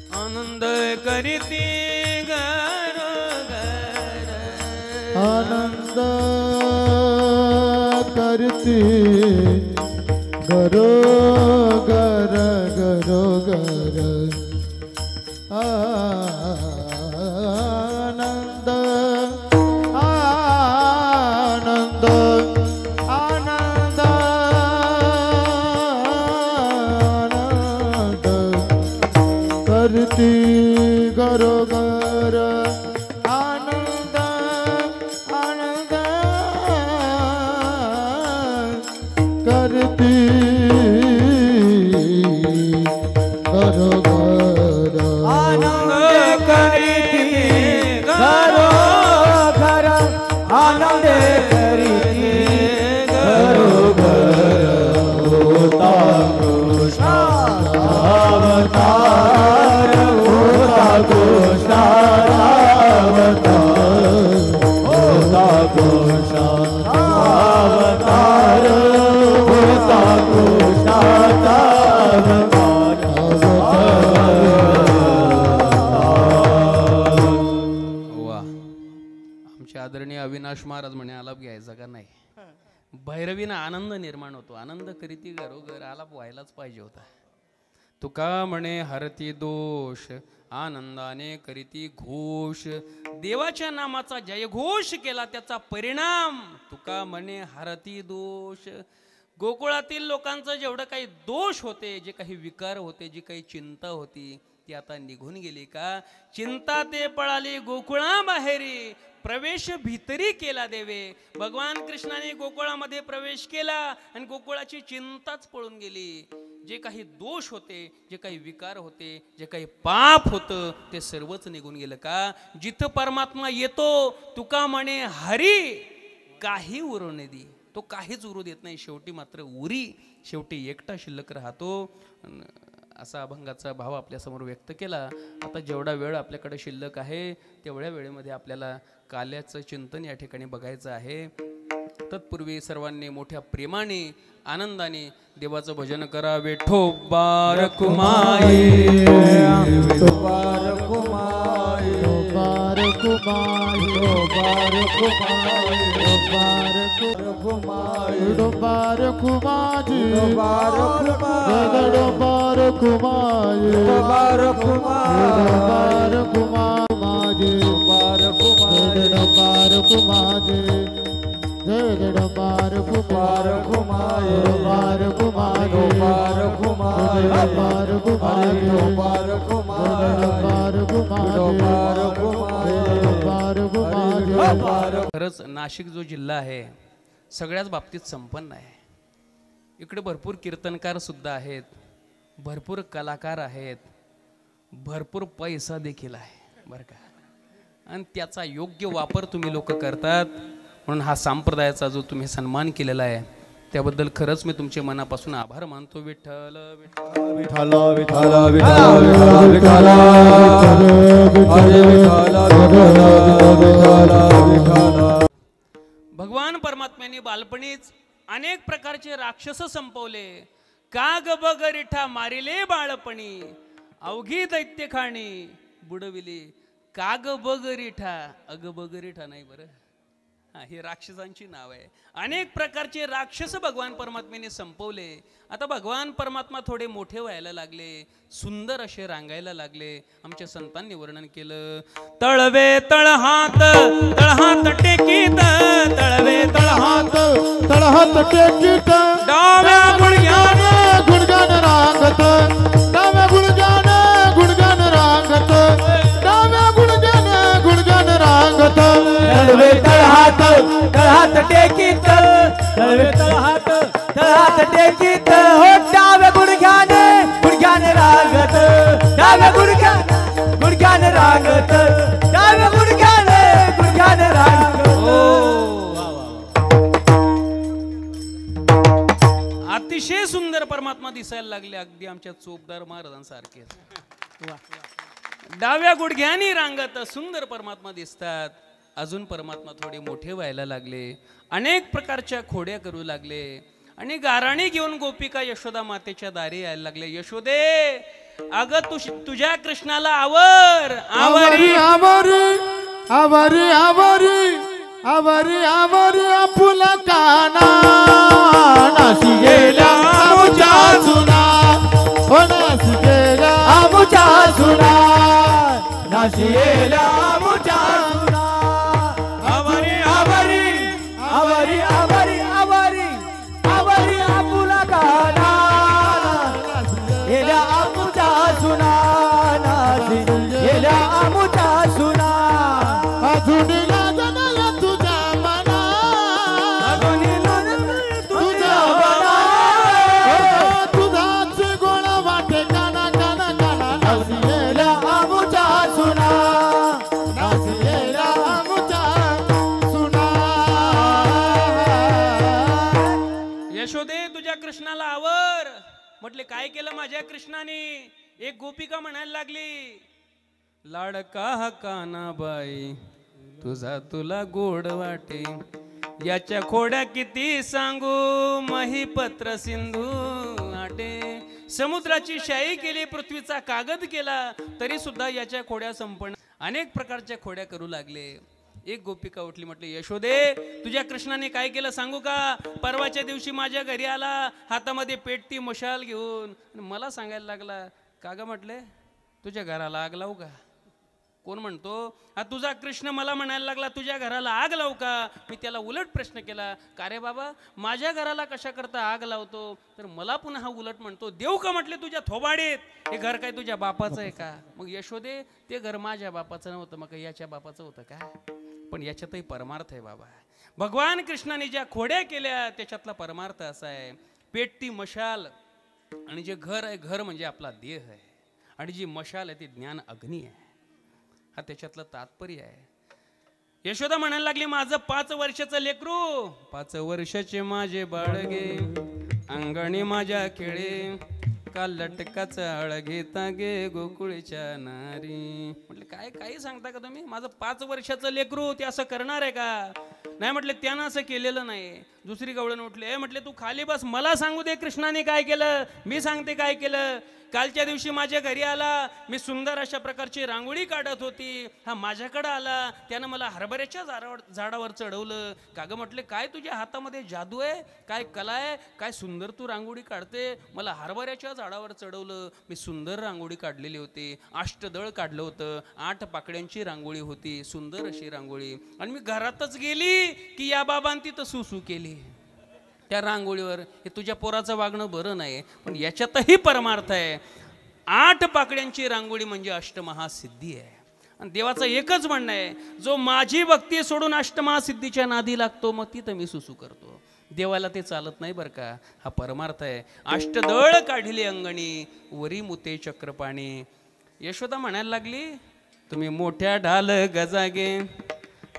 आनंद करीती घरोघर आनंद करती घरोघर घरोघर आनंद आनंद आनंद आनंद करती घरोघर आनंद आनंद करती घरोघर आनंद करीती घरोघर आनंद करीती घरोघर होता कृष्णाचा अवतार होता कृष्णाचा अवतार होता कृष्णाचा अवतार होता कृष्णाचा वा आमचे आदरणीय अविनाश महाराज म्हणे आलाप घ्यायचा का नाही भैरवीनं आनंद निर्माण होतो आनंद करीती घरोघर आलाप व्हायलाच पाहिजे होता तुका म्हणे हरती दोष आनंदाने करीती घोष. देवाच्या नामाचा जयघोष केला त्याचा परिणाम तुका म्हणे हरती दोष. गोकुळातील लोकांचं जेवढं काही दोष होते, जे काही विकार होते, जी काही चिंता होती ती आता निघून गेली का? चिंता ते पळाली गोकुळा बाहेरी, प्रवेश भीतरी केला देवे. भगवान कृष्णाने गोकुळामध्ये प्रवेश केला आणि गोकुळाची चिंताच पळून गेली. जे काही दोष होते, जे काही विकार होते, जे काही पाप होतं ते सर्वच निघून गेलं का? जिथं परमात्मा येतो तुका म्हणे हरी काही उरू नये दी. तो काहीच उरू देत नाही. शेवटी मात्र उरी, शेवटी एकटा शिल्लक राहतो. असा अभंगाचा भाव आपल्यासमोर व्यक्त केला. आता जेवढा वेळ आपल्याकडे शिल्लक आहे तेवढ्या वेळेमध्ये आपल्याला काल्याचं चिंतन या ठिकाणी बघायचं आहे. तत्पूर्वी सर्वांनी मोठ्या प्रेमाने आनंदाने देवाचं भजन करा. विठोबा रखुमाई विठोबा रखुमाई विठोबा रखुमाई विठोबा रखुमाई विठोबा रखुमाई विठोबा रखुमाई विठोबा रखुमाई विठोबा रखुमाई जय बार कुमार कुमार बार कुमार बार कुमार बार कुमार बार कुमार बार कुमार बार कुमार. खरंच नाशिक जो जिल्हा आहे सगळ्याच बाबतीत संपन्न आहे. इकडे भरपूर कीर्तनकार सुद्धा आहेत, भरपूर कलाकार आहेत, भरपूर पैसा देखील आहे बरं का. आणि त्याचा योग्य वापर तुम्ही लोक करतात म्हणून हा संप्रदायाचा जो तुम्ही सन्मान केलेला आहे त्याबद्दल खरंच मी तुमचे मनापासून आभार मानतो. विठ्ठल विठ्ठल विठ्ठल विठ्ठल विठ्ठल विठ्ठल. भगवान परमात्म्याने बालपणीच अनेक प्रकारचे राक्षस संपवले. काग बग रिठा मारिले बाळपणी, अवघी दैत्य खाणी बुडविले. काग बग रिठा, अग बग रिठा नाही बरं, हे राक्षसांची नाव आहे. अनेक प्रकारचे राक्षस भगवान परमात्म्याने संपवले. आता भगवान परमात्मा थोडे मोठे व्हायला लागले, सुंदर असे रांगायला लागले. आमच्या संतांनी वर्णन केलं. तळवे तळहात तळहात टेकीत, तळवे तळहात तळहात टेकीत डाव्या गुडघ्याने गुडगान रांगत, डाव्या गुडगान गुडगान रांगत, डाव्या गुडगान गुडगान रांगत. तळवे तळहात तळहात टेकीत, तळवे तळहात तळहात टेकीत, हो डाव्या गुडघ्याने गुडघ्याने रागत, डाव्या गुडघ्याने रागत, डाव्या गुडघ्याने गुडघ्याने रागत. अतिशय सुंदर परमात्मा दिसायला लागले, अगदी आमच्या चोपदार महाराजांसारखे. डाव्या गुडघ्यानी रांगत सुंदर परमात्मा दिसतात. अजून परमात्मा थोडे मोठे व्हायला लागले, अनेक प्रकारच्या खोड्या करू लागले आणि गाराणी घेऊन गोपिका यशोदा मातेच्या दारी यायला लागले. यशोदे अगं तुझ्या कृष्णाला आवर आवरी आवरी आवरी आवरी आवरी आवरी आपुला काना नाशी गेला आमुच्या सुना, हो नाशी गेला आमुच्या सुना, नाशी गेला आमुच्या सुना. आवरी आवरी आवरी आवरी आवरी आवरी आपुला काना गेल्या आमुच्या सुना, नाशी गेल्या आमुच्या सुना. अजून लागना तुझ्या मना, तुझ्या बना तुझाच गोळ वाटे काना काना काना. नाशी गेला आमुच्या सुना, नाशी गेला आमुच्या सुना. यशोदे तुझ्या कृष्णाला आवर. म्हटले काय केलं माझ्या कृष्णाने? एक गोपिका म्हणायला लागली, लाडका हा कानाबाई तुझा तुला गोड वाटे, याच्या खोड्या किती सांगू महिपत्र सिंधू आटे. समुद्राची शाई केली, पृथ्वीचा कागद केला, तरी सुद्धा याच्या खोड्या संपण. अनेक प्रकारच्या खोड्या करू लागले. एक गोपिका उठली, म्हटली यशोदे तुझ्या कृष्णाने काय केलं सांगू का? परवाच्या दिवशी माझ्या घरी आला हातामध्ये पेटती मशाल घेऊन, मला सांगायला लागला का ग? म्हटले तुझ्या घराला आग लावू का? कोण म्हणतो? हा तुझा कृष्ण मला म्हणायला लागला तुझ्या घराला आग लावू का? मी त्याला उलट प्रश्न केला, का रे बाबा माझ्या घराला कशा करता आग लावतो? तर मला पुन्हा हा उलट म्हणतो, देऊ का म्हटले तुझ्या थोबाडीत? हे घर काय तुझ्या बापाचं आहे का? मग यशोदे ते घर माझ्या बापाचं नव्हतं, मग याच्या बापाचं होतं का? पण याच्यातही परमार्थ आहे बाबा. भगवान कृष्णाने ज्या खोड्या केल्या त्याच्यातला परमार्थ असा आहे, पेटती मशाल आणि जे घर आहे, घर म्हणजे आपला देह आहे, आणि जी मशाल आहे ती ज्ञान अग्नी आहे. हा त्याच्यातलं तात्पर्य आहे. यशोदा म्हणायला लागली माझं 5 वर्षाचं लेकरू, 5 वर्षाचे माझे बाळगे, अंगणी माझ्या खेळे, का लटकाचा हळ घेता गे गोकुळच्या नारी. म्हटलं काय काही सांगता का तुम्ही? माझं 5 वर्षाचं लेकरू ते असं करणार आहे का? नाही म्हटले त्यानं असं केलेलं नाही. दुसरी गवळण उठले, म्हटले तू खाली बस, मला सांगू दे कृष्णाने काय केलं, मी सांगते काय केलं. कालच्या दिवशी माझ्या घरी आला, मी सुंदर अशा प्रकारची रांगोळी काढत होती, हा माझ्याकडं आला, त्यानं मला हरभऱ्याच्या झाडावर चढवलं. का ग म्हटले काय तुझ्या हातामध्ये जादू आहे, काय कला आहे, काय सुंदर तू रांगोळी काढते. मला हरभऱ्याच्या झाडावर चढवलं, मी सुंदर रांगोळी काढलेली होती, अष्टदळ काढलं होतं, 8 पाकड्यांची रांगोळी होती, सुंदर अशी रांगोळी. आणि मी घरातच गेली की या बाबांनी तिथं सुसू केली त्या रांगोळीवर. हे तुझ्या पोराचं वागणं बरं नाही, पण याच्यातही परमार्थ आहे. 8 पाकड्यांची रांगोळी म्हणजे अष्टमहासिद्धी आहे. आणि देवाचं एकच म्हणणं आहे, जो माझी भक्ती सोडून अष्टमहासिद्धीच्या नादी लागतो मग तिथं मी सुसू करतो. देवाला ते चालत नाही बरं का. हा परमार्थ आहे. अष्टदळ काढिले अंगणी, वरी मुते चक्रपाणी. यशोदा म्हणायला लागली तुम्ही मोठ्या ढाल गजागे,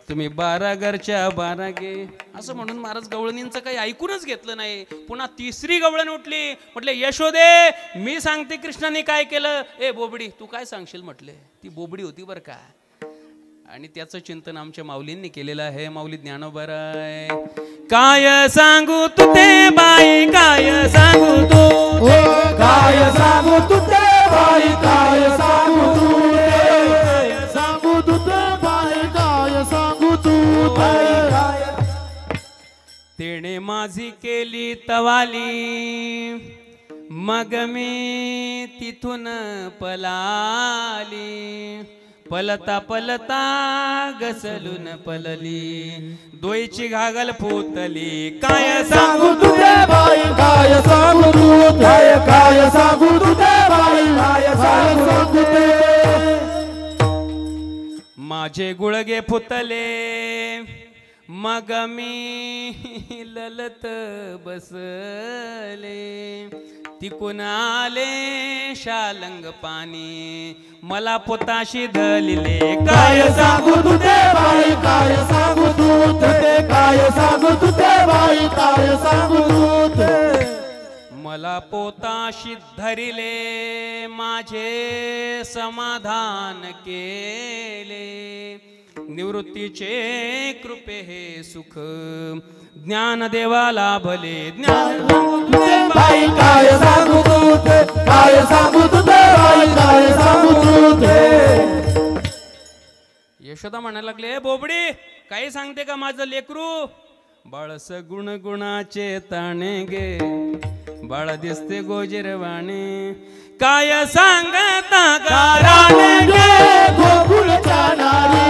तुम्ही 12 घरच्या 12 गे. असं म्हणून महाराज गवळणींचं काही ऐकूनच घेतलं नाही. पुन्हा तिसरी गवळण उठली, म्हटले यशोदे मी सांगते कृष्णाने काय केलं. ए बोबडी तू काय सांगशील? म्हटले ती बोबडी होती बरं का. आणि त्याचं चिंतन आमच्या माऊलींनी केलेलं आहे. माऊली ज्ञानोबराय. काय सांगू तू ते बाई, काय सांगू तू, काय सांगू तू ते बाई, काय सांगू तू, सांगू तू ते बाई, काय सांगू तू तेणे माझी केली तवाली, मग मी तिथून पलाली, पलता पलता घसलून पलली, दोयची घागल फुतली. काय सांगू तू ते बाई, काय सांगू तू, काय सांगू तू ते बाई, काय सांगू ते. माझे गुळगे फुतले, मग मी ललत बसले, तिकून आले शालंग पाणी, मला पोताशी धलिले. काय सांगू तू ते बाई, काय सांगू तू ते, काय सांगू तू ते बाई, काय सांगू तू ते. मला पोताशी धरिले, माझे समाधान केले, निवृत्तीचे कृपे हे सुख, ज्ञान देवा लाभले. ज्ञान बाई काय सांगू तू ते, काय सांगू तू ते बाई, काय सांगू तू ते. यशोदा म्हणायला लागले बोबडी काही सांगते का माझं लेकरू. बाळस गुण गुणाचे ताणे गे, बाळ दिसते गोजिरवाणे, काय सांगता गाराने गे गोकुळच्या नारी,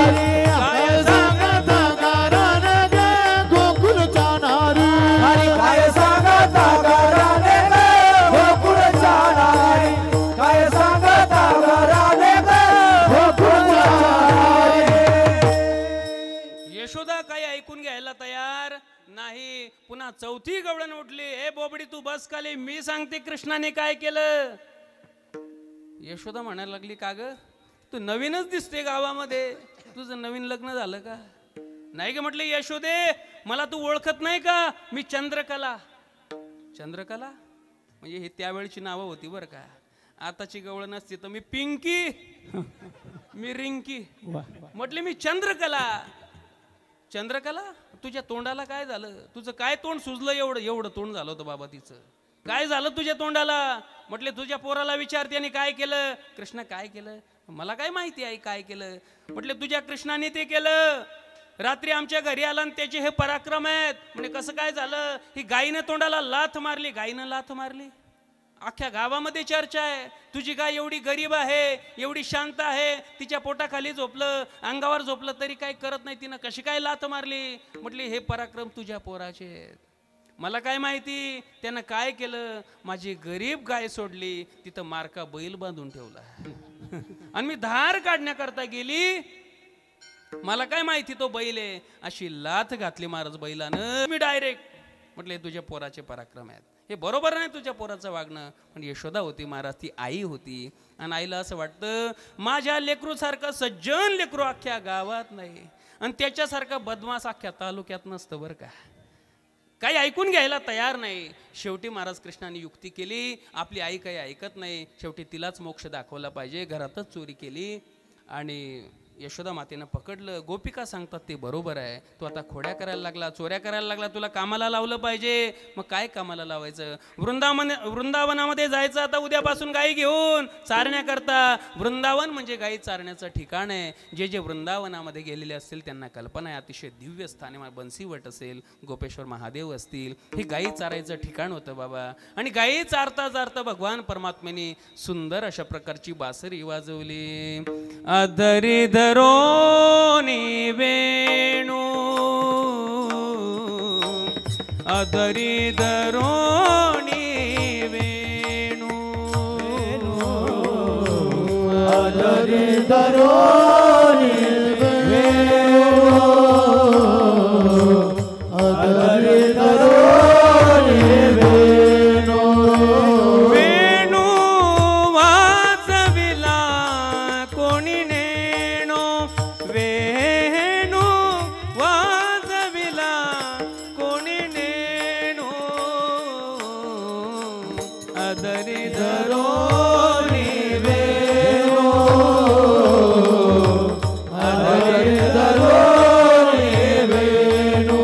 काय सांगता गाराने गे गोकुळच्या नारी. अरे काय सांगता गाराने गे गोकुळच्या नारी, काय सांगता गाराने गे गोकुळच्या नारी. यशोदा काही ऐकून घ्यायला तयार नाही. पुन्हा चौथी गवळण उठली, ए बोबडी तू बस खाली, मी सांगते कृष्णाने काय केलं. यशोदा म्हणायला लागली का ग तू नवीनच दिसते गावामध्ये, तुझं नवीन लग्न झालं का? नाही ग म्हटले यशोदे मला तू ओळखत नाही का, मी चंद्रकला. चंद्रकला म्हणजे ही त्यावेळची नावं होती बरं का, आताची गवळण असते तर मी पिंकी, मी रिंकी. म्हटले मी चंद्रकला. चंद्रकला तुझ्या तोंडाला काय झालं, तुझं काय तोंड सुजलं, एवढं एवढं तोंड झालं होतं बाबा तिचं, काय झालं तुझ्या तोंडाला. म्हटले तुझ्या पोराला विचार त्याने काय केलं. कृष्ण काय केलं मला काय माहिती आहे काय केलं. म्हटले तुझ्या कृष्णाने ते केलं. रात्री आमच्या घरी आला आणि त्याचे हे पराक्रम आहेत. म्हणजे कसं काय झालं? ही गायीनं तोंडाला लाथ मारली. गायीनं लाथ मारली, अख्ख्या गावामध्ये चर्चा आहे. तुझी गाय एवढी गरीब आहे, एवढी शांत आहे, तिच्या पोटाखाली झोपलं, अंगावर झोपलं तरी काही करत नाही, तिनं कशी काय लाथ मारली? म्हटली हे पराक्रम तुझ्या पोराचे आहेत. मला काय माहिती त्यानं काय केलं. माझी गरीब गाय सोडली, तिथं मारका बैल बांधून ठेवला आणि मी धार काढण्याकरता गेली. मला काय माहिती तो बैल आहे. अशी लाथ घातली महाराज बैलानं. मी डायरेक्ट म्हटले तुझ्या पोराचे पराक्रम आहेत. हे बरोबर नाही तुझ्या पोराचं वागणं. पण यशोदा होती महाराज, ती आई होती. आणि आईला असं वाटतं माझ्या लेकरूसारखं सज्जन लेकरू अख्ख्या गावात नाही, आणि त्याच्यासारखा बदमाश अख्ख्या तालुक्यात नसतं बरं का. काही ऐकून घ्यायला तयार नाही. शेवटी महाराज कृष्णाने युक्ती केली. आपली आई काही ऐकत नाही. शेवटी तिलाच मोक्ष दाखवला पाहिजे. घरातच चोरी केली आणि यशोदा मातेनं पकडलं. गोपिका सांगतात ते बरोबर आहे. तू आता खोड्या करायला लागला, चोऱ्या करायला लागला, तुला कामाला लावलं पाहिजे. मग काय कामाला लावायचं? वृंदावनामध्ये जायचं आता उद्यापासून गाई घेऊन चारण्याकरता. वृंदावन म्हणजे गाई चारण्याचं ठिकाण आहे. जे जे वृंदावनामध्ये गेलेले असतील त्यांना कल्पना आहे. अतिशय दिव्य स्थान आहे. बन्सीवट असेल, गोपेश्वर महादेव असतील, हे गाई चारायचं ठिकाण होतं बाबा. आणि गाई चारता चारता भगवान परमात्म्याने सुंदर अशा प्रकारची बासरी वाजवली. अधरी धरोनी वेणू, अधरी धरोनी वेणू, अधरी धरोनी वेणू, अधरी धरोनी वेणू, वेणू वाजविला कोणी नेणो, वेणू वाजविला कोणी नेणो, अधरी धरोनी वेणू, अधरी धरोनी वेणू,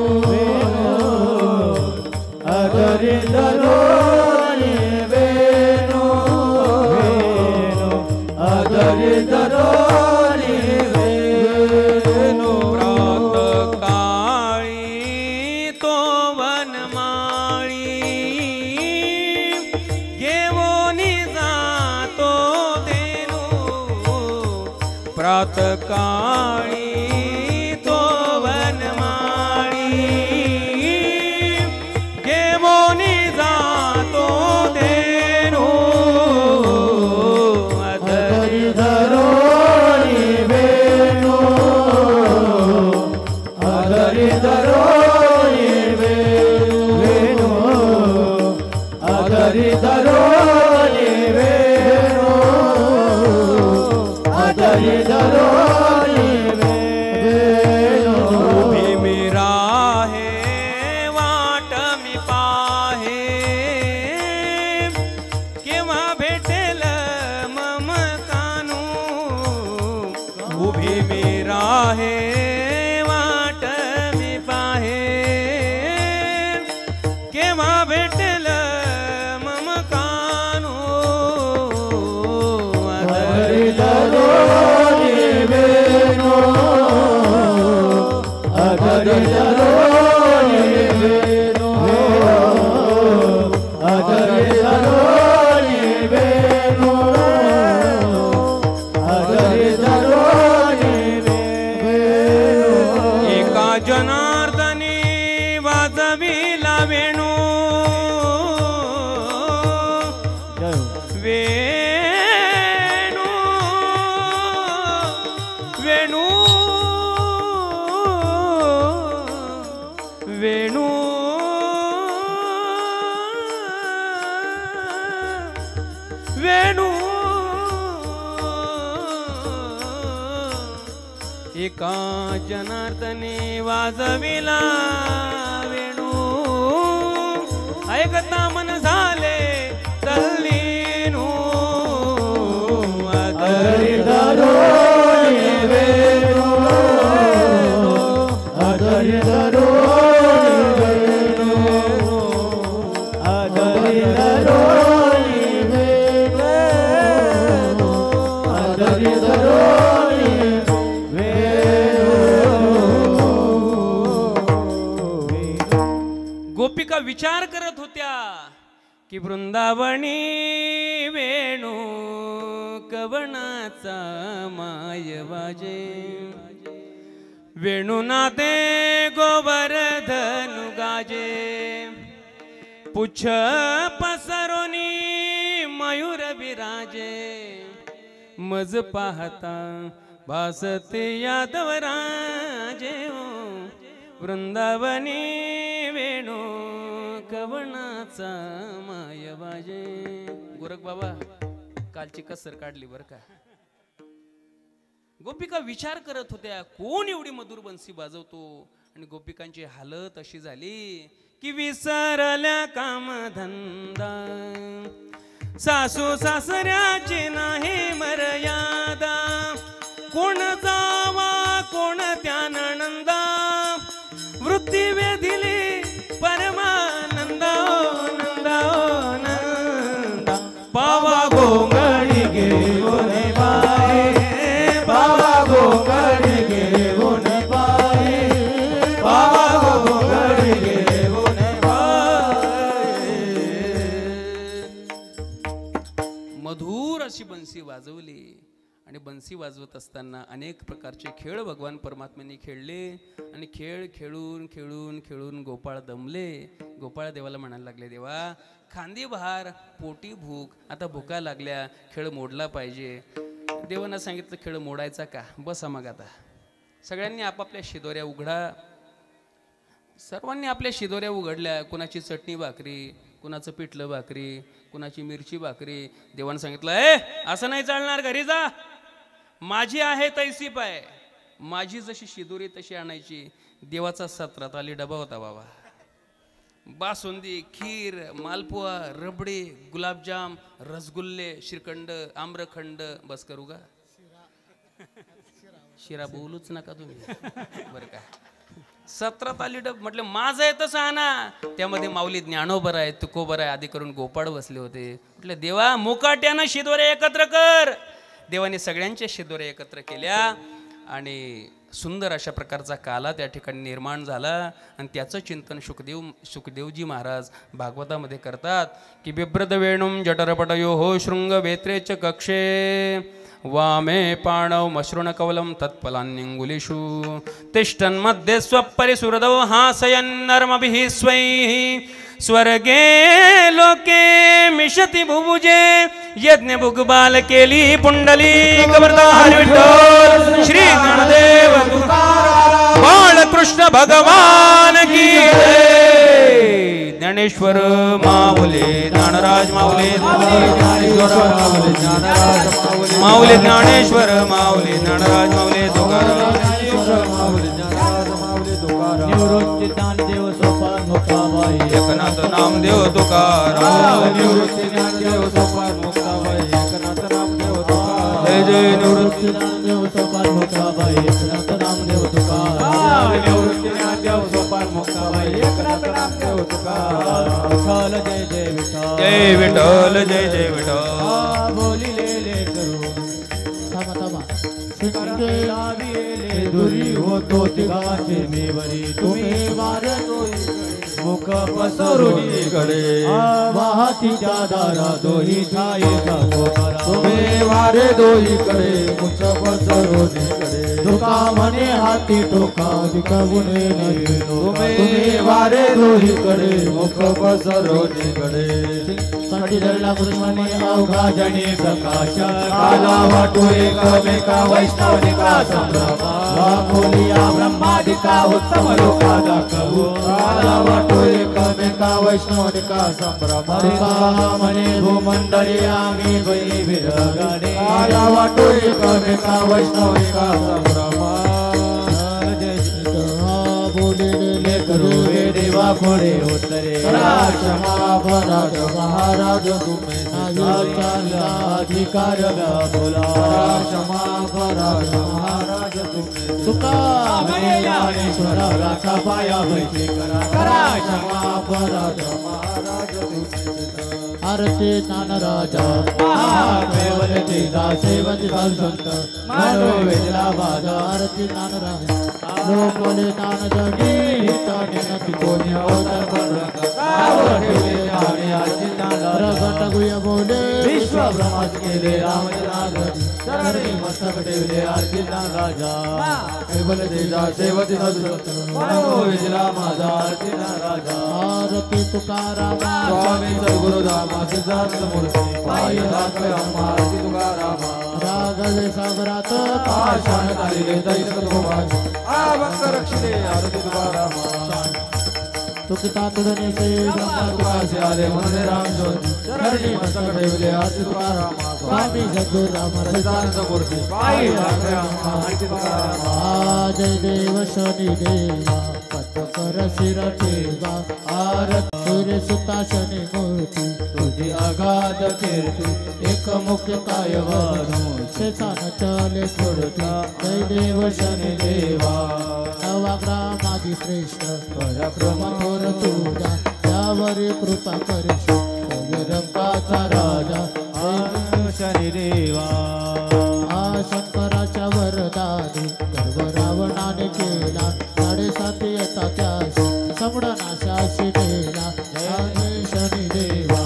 अधरी धरोनी वेणू, अधरी धरोनी वेणू. प्रातकाळी तो वनमाळी घेऊनी जातो देनू, प्रातकाळी तो वनमाळी घेऊनी जातो देनू, अधरी धरोनी वेणू, अधरी धरोनी वेणू, अधरी धरोनी वेणू, अधरी धरोनी वेणू. भीमिरा हे वाट मी पाहे, केव्हा भेटेल मम कानू, उभी मीरा हे वाट मी पाहे, केव्हा भेटेल मम कानू, अधरी धरोनी वेणू, अधरी धरोनी वेणू, अधरी धरोनी वेणू, अधरी धरोनी वेणू. एका जनार्दनी वाजविला वेणू, वेणू, वेणू, वेणू, वेणू. एका जनार्दनी वाजविला वेणू, ऐकता मन झाले तल्लीनू, अधरी धरोनी वेणू, अधरी धरोनी वेणू, अधरी धरोनी वेणू, अधरी धरोनी वेणू, गोपिका विचार करत होत्या की वृंदावनी वेणू कवनाचा माय वाजे, वेणुनादे गोवर्धन गाजे, पुच्छ पसरोनी मयूर विराजे, मज पाहता भासते यादवराजे, वृंदावनी वेणू कवनाचा माय वाजे. गोरख बाबा कालची कसर काढली बर का. गोपिका विचार करत होत्या कोण एवढी मधुर बंसी वाजवतो, आणि गोपिकांची हालत अशी झाली की विसरल्या कामधंदा, सासू सासऱ्याची नाही मर्यादा, कोण जावा कोण त्यान नंदा, वृत्ती वेधिली परमानंदा, नंदा नंदा, पावा गोंगडी घेऊन बाई, पावा गोंगडी घेऊन बाई, पावा गोंगडी घेऊन बाई. मधुर अशी बंसी वाजवली, आणि बंसी वाजवत असताना अनेक प्रकारचे खेळ भगवान परमात्म्यांनी खेळले, आणि खेळ खेळून खेळून खेळून गोपाळ दमले. गोपाळ देवाला म्हणायला लागले, देवा खांदी बहार पोटी भूक, आता भुका लागल्या, खेळ मोडला पाहिजे. देवानं सांगितलं खेळ मोडायचा का, बसा मग आता. सगळ्यांनी आपापल्या शिदोऱ्या उघडा. सर्वांनी आपल्या शिदोऱ्या उघडल्या. कुणाची चटणी भाकरी, कुणाचं पिठलं भाकरी, कुणाची मिरची भाकरी. देवानं सांगितलं असं नाही चालणार, घरी जा, माझी आहे तैसी पाय, माझी जशी शिदोरी तशी आणायची. देवाचा 17 ताली डबा होता बाबा. बासुंदी, खीर, मालपुआ, रबडी, गुलाबजाम, रसगुल्ले, श्रीखंड, आम्रखंड. बस करू का, शिरा बोलूच नका तुम्ही बरं का. 17 ताली डब म्हटलं माझं आहे तसं आणा. त्यामध्ये माऊली ज्ञानोबर आहे, तुकोबर आहे, आधी करून गोपाळ बसले होते. म्हटलं देवा मुकाट्यानं शिदोऱ्या एकत्र कर. देवाने सगळ्यांच्या शिदोऱ्या एकत्र केल्या, आणि सुंदर अशा प्रकारचा काला त्या ठिकाणी निर्माण झाला. आणि त्याचं चिंतन सुखदेवजी महाराज भागवतामध्ये करतात की बिभ्रत वेणुम जठरपटयो हो शृंग वेत्रेच कक्षे, वामे पाणव मश्रुण कवलम तत्फलान्यंगुलिषु, तिष्ठन् मध्ये स्वपरिसुरदौ हासयन्नर्मभिः स्वैः, स्वर्गे लोके मिशति भुभुजे, यज्ञ भुगबाल केली पुंडली गवर्धार विठ्ठल श्री गणदेव तुकाराम बाळकृष्ण भगवान की जय. ज्ञानेश्वर माऊली ज्ञानराज माऊली, माऊली ज्ञानेश्वर माऊली ज्ञानराज माऊली तुकाराम, निवृत्ती ज्ञानदेव सोपान मुक्ताबाई, एकनाथ नामदेव तुकाराम, निवृत्ती ज्ञानदेव सोपान मुक्ताबाई, एकनाथ नामदेव तुकाराम, जय जय निवृत्ती ज्ञानदेव सोपान मुक्ताबाई, एकनाथ नामदेव तुकाराम, निवृत्ती ज्ञानदेव सोपान मुक्ताबाई, एकनाथ नामदेव तुकाराम. विठ्ठल जय जय विठ्ठल, जय विठ्ठल जय जय विठ्ठल. बोलिलेले करून थांबा थांबा. लाविले दुरी होतो तिघाचे मेवरी, तुम्ही वारतोई मुख पसरुनी कडे, वाहतीच्या दारा दोही ठाये जातो करा, तुम्ही वारे दोही कडे मुख पसरुनी कडे, धोका म्हणे हाती टोका दिकावूने नाही, तुम्ही वारे दोही कडे मुख पसरुनी कडे. साठी धरला गुरुमने अवघा जने प्रकाश, काला वाटो एकमेका वैष्णवनिका संभ्रमा, खोलिया ब्रह्मादिका उत्तम लोका दाखवू, काला वाटो एकमेका वैष्णवनिका संभ्रमा, म्हणे भूमंडळी आम्ही बळी विरगणे, काला वाटो एकमेका वैष्णवनिका संभ्रमा. बोलिले करू हे देवा खोडे उत्तरे, क्षमा भराज महाराज तुम्ही अधिकार बोला, क्षमा भराज महाराज तुम्ही तुका ज्ञानेश्वर राखा पाया बैठे करा, क्षमा भराज महाराज तुम्ही. आरती ज्ञानराजा केवल तेजा सेवंत संत मानो वेदला बाजा, आरती ज्ञानराजा लोकले ज्ञान जगी हिताने नक्की कोणी अवतार प्रगट गुह्य बोले विश्व ब्रह्माच केले रामचंद्र चरणी मस्तक ठेवले अर्जितान राजा केवल तेजा सेवती विजला माझा अर्जितान राजा आरती तुकारामा स्वामी सद्गुरु दामा सिद्धार्थ मूर्ती पायी दाखवे अम्मा आरती तुकारामा रागवे सागरात पाषाण तारिले दैत तुकोबाज आभंग रक्षिले आरती तुकारामा तुकिता तुडने से ब्रह्मा तुकासे आले मनने राम ज्योती चरणी मस्तक ठेवले आरती तुकारामा स्वामी सद्गुरु राम सिद्धार्थ मूर्ती पायी दाखवे अम्मा आरती तुकारामा जय देव शनि देवा पथकर शिर ठेवा आरती सूर्य सुता शनि मूर्ती तुझी अगाध कीर्ती एक मुख्य काय वनु शेषान चले सोडती जय देव शनि देवा नवग्रामादि श्रेष्ठ पराक्रम थोर तुझा त्यावर कृपा करश रंगाचा राजा जय शनि देवा शंकराच्या वरदानी गर्व रावणाने केला 7.5 येता त्यास समडनाशाशी नेला जय शनि देवा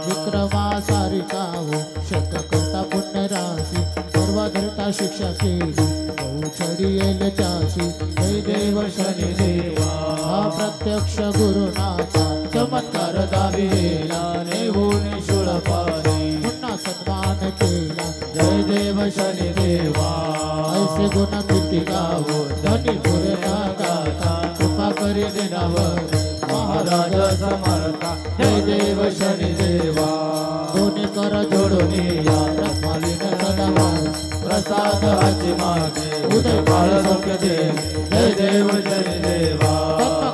विक्रमा सारिका हो शत करता पुण्य राशी सर्व धरता शिक्षा केली बहुचडी येल त्याशी जय देव शनि देवा प्रत्यक्ष गुरुनाथा चमत्कार दाविला नेहून शूळपाणी पुन्हा सन्मान केला जय देव शनि देवा ऐसे गुण किती गावो धनी पुरे गाता कृपा करी देनावर महाराज समर्था जय देव शनि देवा दोन्ही कर जोडून या रखमालीन सदावर प्रसाद हाची मागे उदय काळ सौख्य दे जय देव शनि देवा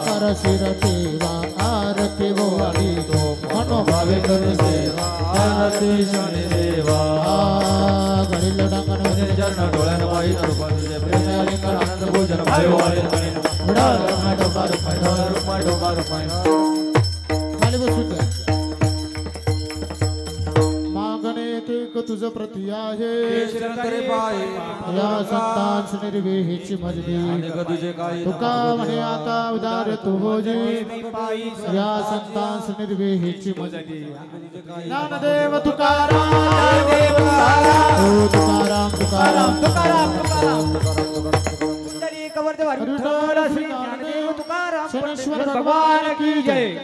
कर शिर ठेवा आरती बोवाली तो मनोभावे कर सेवा आरती शनि देवा घडील डांगण मध्ये चरण डोळ्यान वाई रूपात तुझे प्रेम आलिंगन आनंद भोजन भाई वाले उडाल डोबा रूपाय खाली बसून द्या मागणे ते तुझ प्रति आहे या संतांस निर्वेहीची मजली तुका म्हणे आता उदार तू होजी या संतांस निर्वेहीची मजली ज्ञानदेव तुकाराम ओ तुकाराम तुकाराम तुकाराम तुकाराम शनीश्वर भगवान की जय।